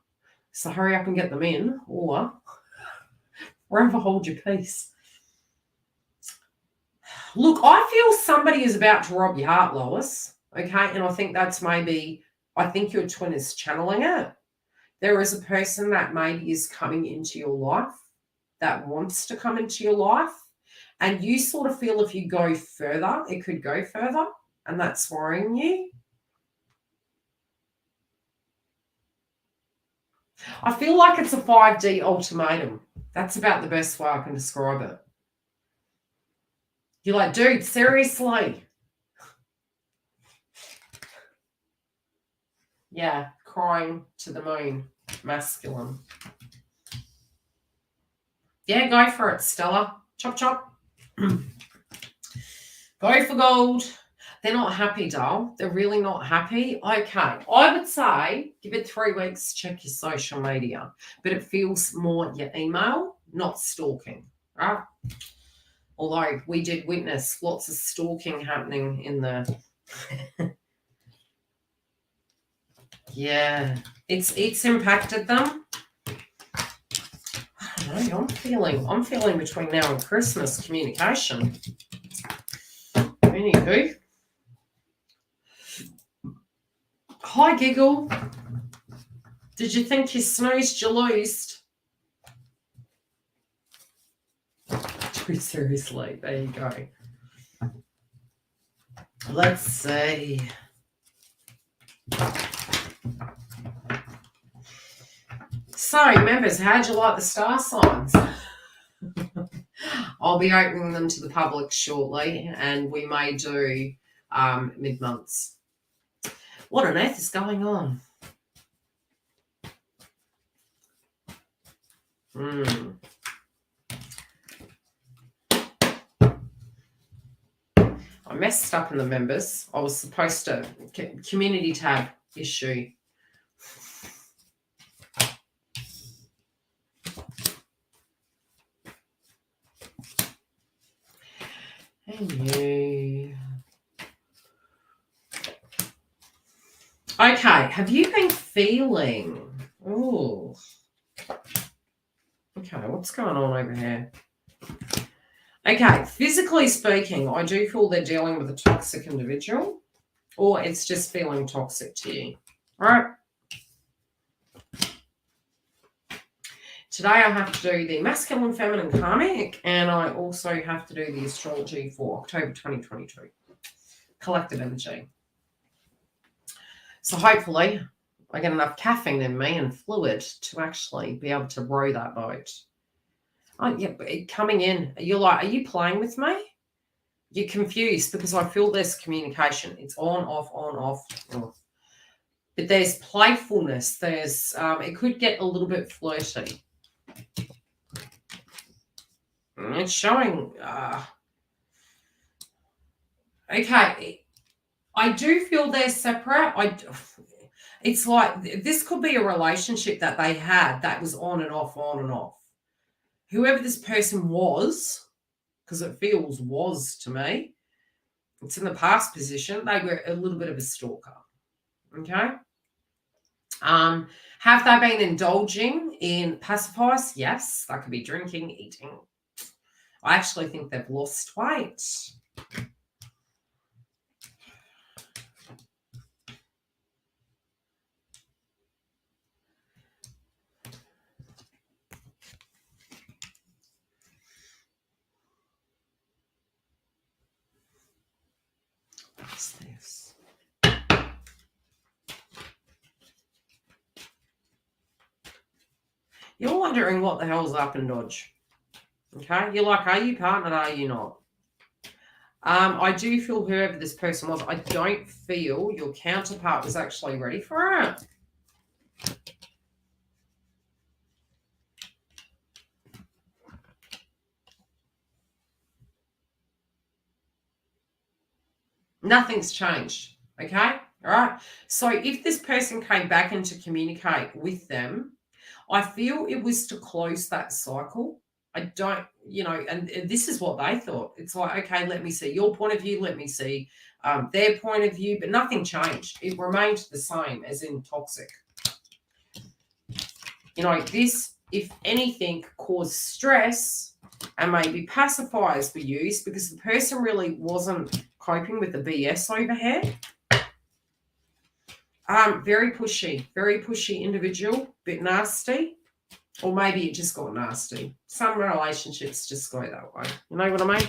So hurry up and get them in, or forever hold your peace. Look, I feel somebody is about to rob your heart, Lois. Okay, and I think that's maybe, I think your twin is channeling it. There is a person that maybe is coming into your life, that wants to come into your life, and you sort of feel if you go further, it could go further, and that's worrying you. I feel like it's a 5D ultimatum. That's about the best way I can describe it. You're like, dude, seriously. Yeah, crying to the moon, masculine. Yeah, go for it, Stella. Chop, chop. Go for gold. They're not happy, doll. They're really not happy. Okay, I would say give it 3 weeks, check your social media. But it feels more your email, not stalking, right? Although we did witness lots of stalking happening in the... Yeah, it's impacted them. I don't know, I'm feeling between now and Christmas communication. Anywho. Hi, Giggle. Did you think you snoozed, you loosed? Seriously, there you go. Let's see. So, members, how'd you like the star signs? I'll be opening them to the public shortly, and we may do mid-months. What on earth is going on? I messed up in the members. I was supposed to, community tab issue. And you. Okay, have you been feeling, oh, okay, what's going on over here? Okay, physically speaking, I do feel they're dealing with a toxic individual, or it's just feeling toxic to you. All right. Today I have to do the masculine, feminine karmic, and I also have to do the astrology for October 2022. Collective energy. So hopefully I get enough caffeine in me and fluid to actually be able to row that boat. Oh, yeah, coming in, you're like, are you playing with me? You're confused because I feel there's communication. It's on, off, on, off. But there's playfulness. There's, it could get a little bit flirty. It's showing, okay, I do feel they're separate. It's like, this could be a relationship that they had that was on and off, on and off. Whoever this person was, because it feels was to me, it's in the past position, they were a little bit of a stalker. Okay. Have they been indulging in pacifiers? Yes, that could be drinking, eating. I actually think they've lost weight. What's this? You're wondering what the hell's up in Dodge. Okay, you're like, are you partnered? Are you not? I do feel whoever this person was, I don't feel your counterpart was actually ready for it. Nothing's changed. Okay, all right. So if this person came back in to communicate with them, I feel it was to close that cycle. I don't, and this is what they thought. It's like, okay, let me see your point of view. Let me see their point of view, but nothing changed. It remained the same, as in toxic. This, if anything, caused stress, and maybe pacifiers were used because the person really wasn't coping with the BS overhead. Very pushy individual, bit nasty. Or maybe it just got nasty. Some relationships just go that way. You know what I mean?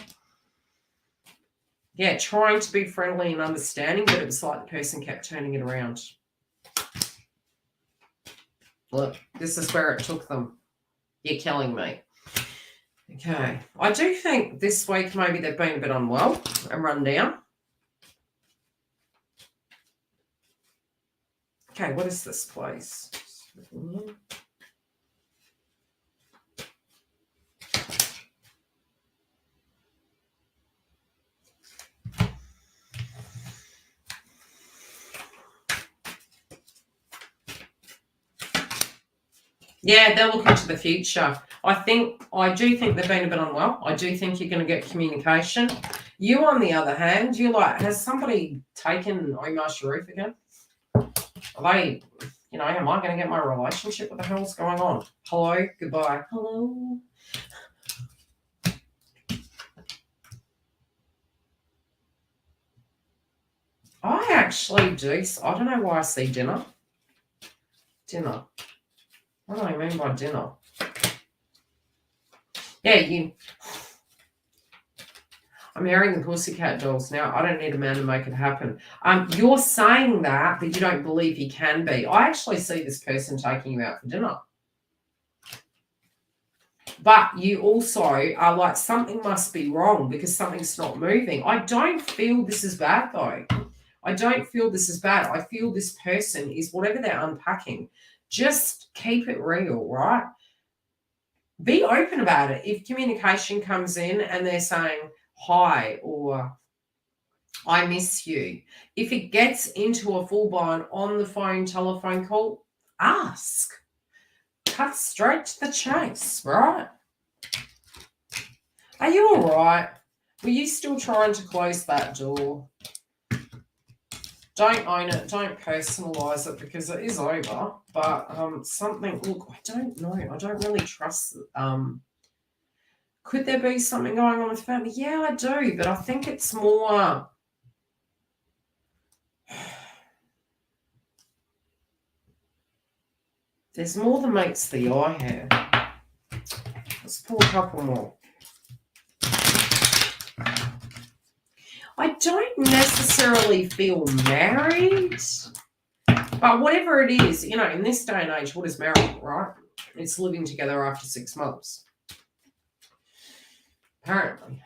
Yeah, trying to be friendly and understanding, but it was like the person kept turning it around. Look, this is where it took them. You're killing me. Okay. I do think this week maybe they've been a bit unwell and run down. Okay, what is this place? Yeah, they're looking to the future. I do think they've been a bit unwell. I do think you're going to get communication. You, on the other hand, you're like, has somebody taken Omar Sharif again? Are they, am I going to get my relationship? What the hell's going on? Hello, goodbye. Hello. I actually do. I don't know why I see dinner. Dinner. What do I mean by dinner? Yeah, I'm hearing the Pussycat Dolls now. I don't need a man to make it happen. You're saying that, but you don't believe he can be. I actually see this person taking you out for dinner. But you also are like, something must be wrong because something's not moving. I don't feel this is bad, though. I don't feel this is bad. I feel this person is whatever they're unpacking. Just keep it real, right? Be open about it. If communication comes in and they're saying hi, or I miss you. If it gets into a full-blown on the phone telephone call, ask. Cut straight to the chase, right? Are you all right? Were you still trying to close that door? Don't own it. Don't personalise it because it is over. But something, look, I don't know. I don't really trust. Could there be something going on with family? Yeah, I do. But I think it's more. There's more than meets the eye here. Let's pull a couple more. I don't necessarily feel married, but whatever it is, you know, in this day and age, what is marriage, right? It's living together after 6 months. Apparently.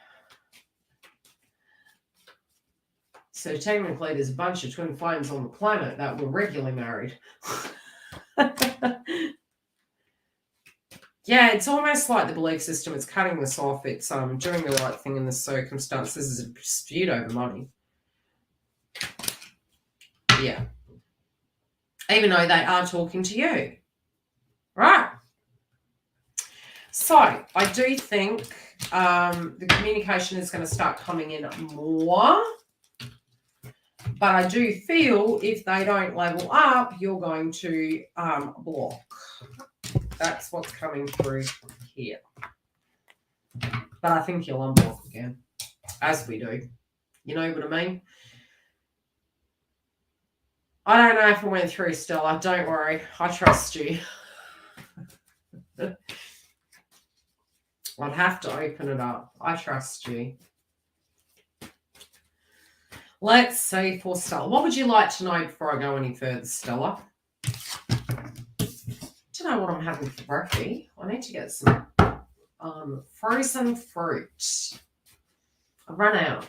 So technically, there's a bunch of twin flames on the planet that were regularly married. Yeah, it's almost like the belief system. It's cutting this off. It's doing the right thing in the circumstances. There's a dispute over money. Yeah. Even though they are talking to you. Right. So, I do think the communication is going to start coming in more. But I do feel if they don't level up, you're going to block. That's what's coming through here. But I think you'll unblock again, as we do. You know what I mean? I don't know if I went through, Stella. Don't worry. I trust you. I'd have to open it up. I trust you. Let's see for Stella. What would you like to know before I go any further, Stella? Do you know what I'm having for breakfast? I need to get some frozen fruit. I've run out.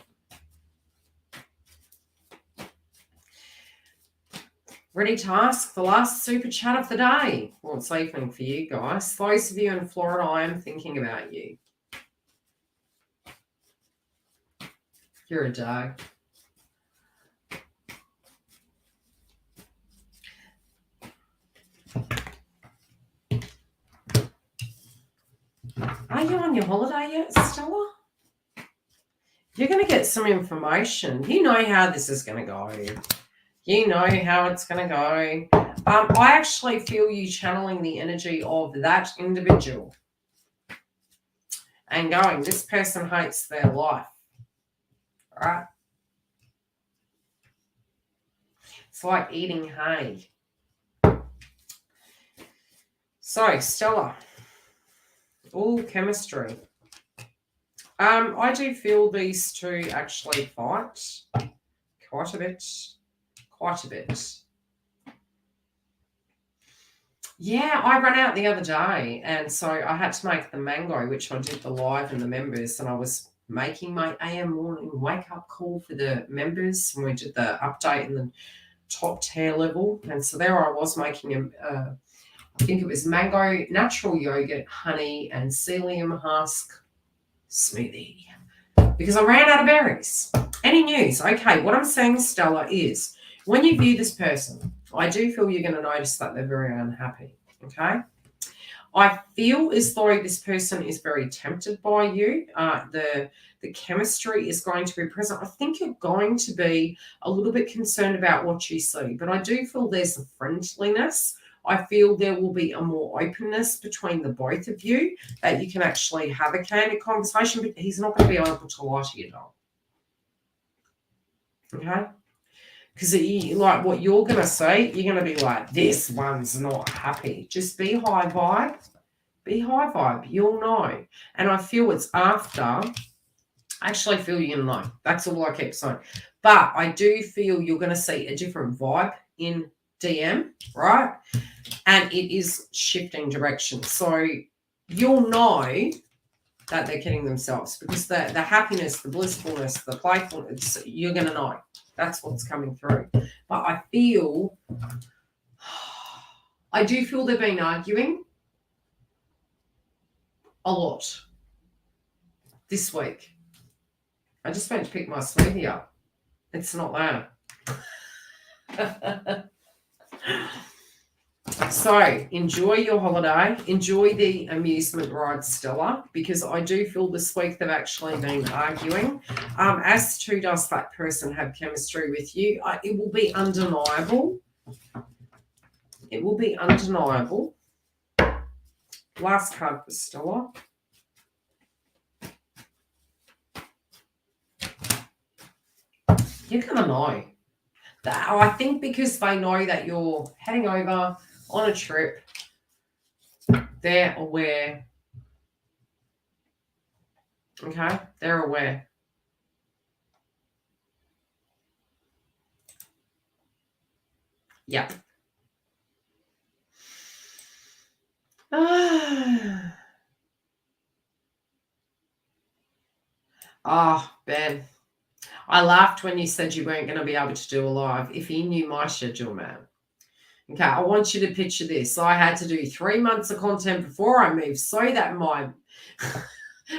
Ready to ask the last super chat of the day. Well, it's evening for you guys. Those of you in Florida, I am thinking about you. You're a dog. Are you on your holiday yet, Stella? You're going to get some information. You know how this is going to go. You know how it's going to go. I actually feel you channeling the energy of that individual and going, this person hates their life. All right? It's like eating hay. So, Stella. All chemistry. I do feel these two actually fight quite a bit. Quite a bit. Yeah, I ran out the other day, and so I had to make the mango, which I did the live and the members, and I was making my AM morning wake-up call for the members, and we did the update in the top tier level, and so there I was making I think it was mango, natural yogurt, honey, and psyllium husk smoothie because I ran out of berries. Any news? Okay, what I'm saying, Stella, is when you view this person, I do feel you're going to notice that they're very unhappy, okay? I feel as though this person is very tempted by you. The chemistry is going to be present. I think you're going to be a little bit concerned about what you see, but I do feel there's a friendliness. I feel there will be a more openness between the both of you that you can actually have a candid conversation, but he's not going to be able to lie to you, though. Okay? Because like what you're going to say, you're going to be like, this one's not happy. Just be high vibe. Be high vibe. You'll know. And I feel it's after. I actually feel you're going to know. That's all I keep saying. But I do feel you're going to see a different vibe in DM, right? And it is shifting direction. So you'll know that they're kidding themselves because the happiness, the blissfulness, the playfulness, you're going to know. That's what's coming through. But I do feel they've been arguing a lot this week. I just went to pick my smoothie up. It's not that. So enjoy your holiday. Enjoy the amusement ride, Stella, because I do feel this week they've actually been arguing. As to does that person have chemistry with you? It will be undeniable. It will be undeniable. Last card for Stella. You're going to know. I think because they know that you're heading over on a trip, they're aware. Okay? They're aware. Yep. Ben. I laughed when you said you weren't going to be able to do a live. If you knew my schedule, man. Okay, I want you to picture this. I had to do 3 months of content before I moved so that my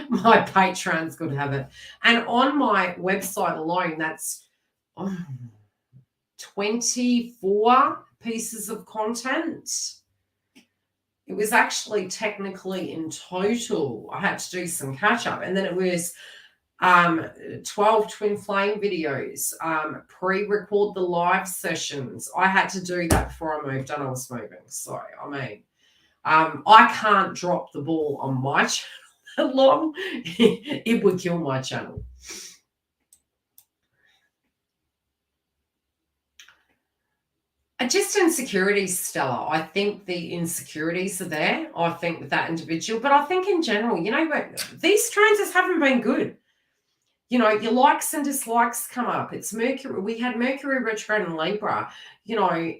my patrons could have it. And on my website alone, that's 24 pieces of content. It was actually technically in total. I had to do some catch up. And then it was 12 twin flame videos, pre-record the live sessions. I had to do that before I moved and I was moving. So, I mean, I can't drop the ball on my channel that long. It would kill my channel. Just insecurities, Stella. I think the insecurities are there. I think with that individual, but I think in general, you know, these transits haven't been good. You know, your likes and dislikes come up. It's Mercury. We had Mercury retrograde in Libra, you know,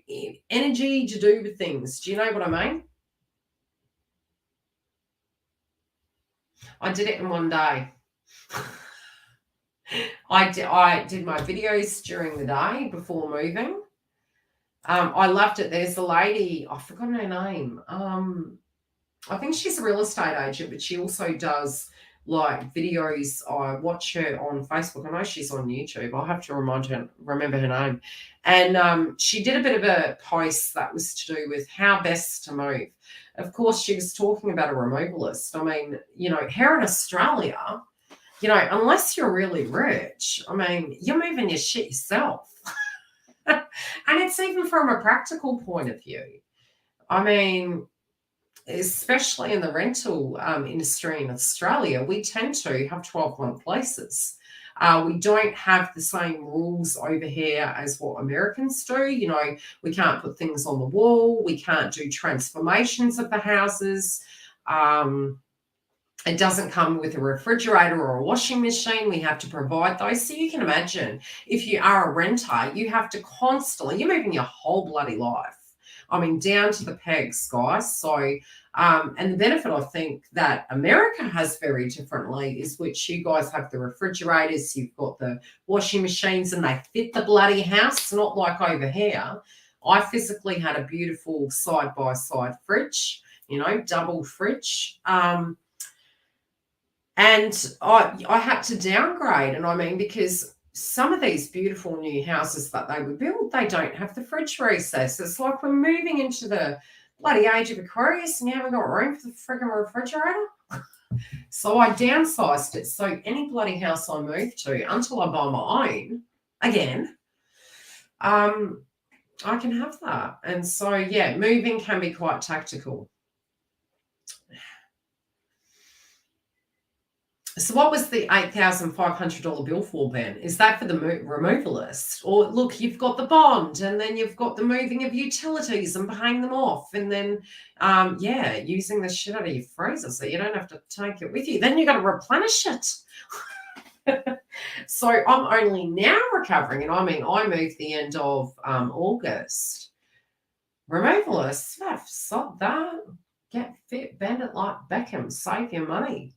energy to do with things. Do you know what I mean? I did it in one day. I did my videos during the day before moving. I loved it. There's a lady, I've forgotten her name. I think she's a real estate agent, but she also does like videos. I watch her on Facebook. I know she's on YouTube. I'll have to remember her name. And she did a bit of a post that was to do with how best to move. Of course, she was talking about a removalist. I mean, you know, here in Australia, you know, unless you're really rich, I mean, you're moving your shit yourself. And it's even from a practical point of view. I mean, especially in the rental industry in Australia, we tend to have 12-month leases. We don't have the same rules over here as what Americans do. You know, we can't put things on the wall. We can't do transformations of the houses. It doesn't come with a refrigerator or a washing machine. We have to provide those. So you can imagine if you are a renter, you have to constantly, you're moving your whole bloody life. I mean, down to the pegs, guys. So, and the benefit I think that America has very differently is which you guys have the refrigerators, you've got the washing machines, and they fit the bloody house, not like over here. I physically had a beautiful side-by-side fridge, you know, double fridge. And I had to downgrade. And I mean, because some of these beautiful new houses that they would build, they don't have the fridge recess. It's like we're moving into the bloody age of Aquarius and you haven't got room for the frigging refrigerator. So I downsized it. So any bloody house I move to, until I buy my own again, I can have that. And so, yeah, moving can be quite tactical. So what was the $8,500 bill for then? Is that for the removalist? Or look, you've got the bond and then you've got the moving of utilities and paying them off. And then, yeah, using the shit out of your freezer so you don't have to take it with you. Then you've got to replenish it. So I'm only now recovering. And I mean, I moved the end of August. Removalists, stop that. Get fit, bend it like Beckham, save your money.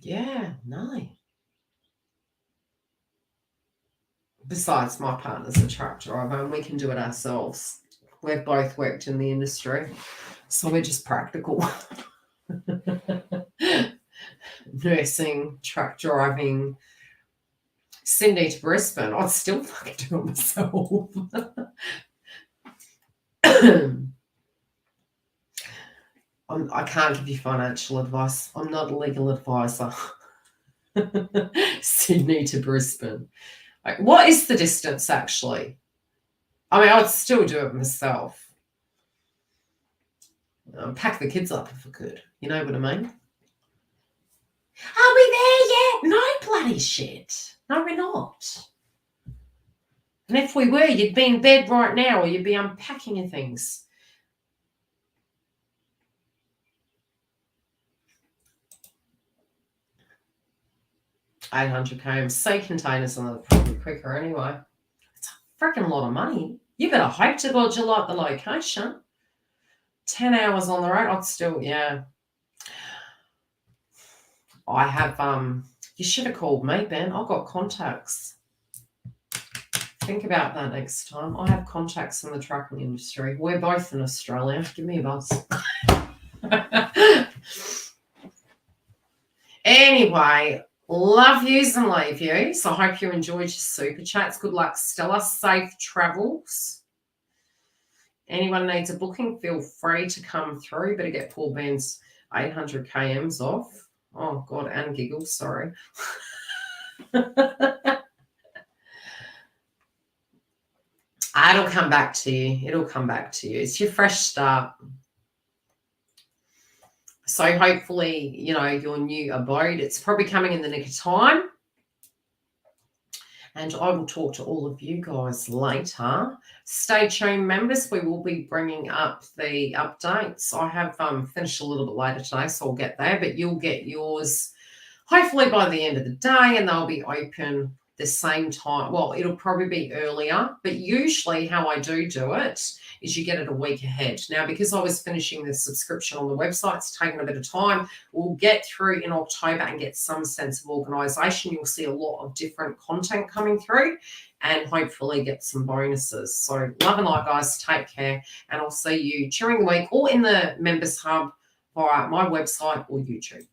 Yeah, no. Besides, my partner's a truck driver and we can do it ourselves. We've both worked in the industry, so we're just practical. Nursing, truck driving, Sydney to Brisbane, I'd still fucking do it myself. I can't give you financial advice. I'm not a legal advisor. Sydney to Brisbane. What is the distance, actually? I mean, I'd still do it myself. Pack the kids up if I could. You know what I mean? Are we there yet? No bloody shit. No, we're not. And if we were, you'd be in bed right now, or you'd be unpacking your things. $800 sea containers on the probably quicker anyway. It's a freaking lot of money. You better hope to God you like the location. 10 hours on the road, I'd still, yeah. I have, you should have called me, Ben. I've got contacts. Think about that next time. I have contacts in the trucking industry. We're both in Australia. Give me a buzz. Anyway, love yous and leave yous. I hope you enjoyed your super chats. Good luck, Stella. Safe travels. Anyone needs a booking, feel free to come through. Better get Paul Ben's 800 kms off. Oh, God, and giggles, sorry. It'll come back to you. It'll come back to you. It's your fresh start. So hopefully, you know, your new abode, it's probably coming in the nick of time. And I will talk to all of you guys later. Stay tuned, members. We will be bringing up the updates. I have finished a little bit later today, so I'll get there. But you'll get yours hopefully by the end of the day, and they'll be open the same time. Well, it'll probably be earlier, but usually how I do it is you get it a week ahead. Now, because I was finishing the subscription on the website, it's taken a bit of time. We'll get through in October and get some sense of organisation. You'll see a lot of different content coming through and hopefully get some bonuses. So love and light, guys. Take care, and I'll see you during the week or in the Members Hub via my website or YouTube.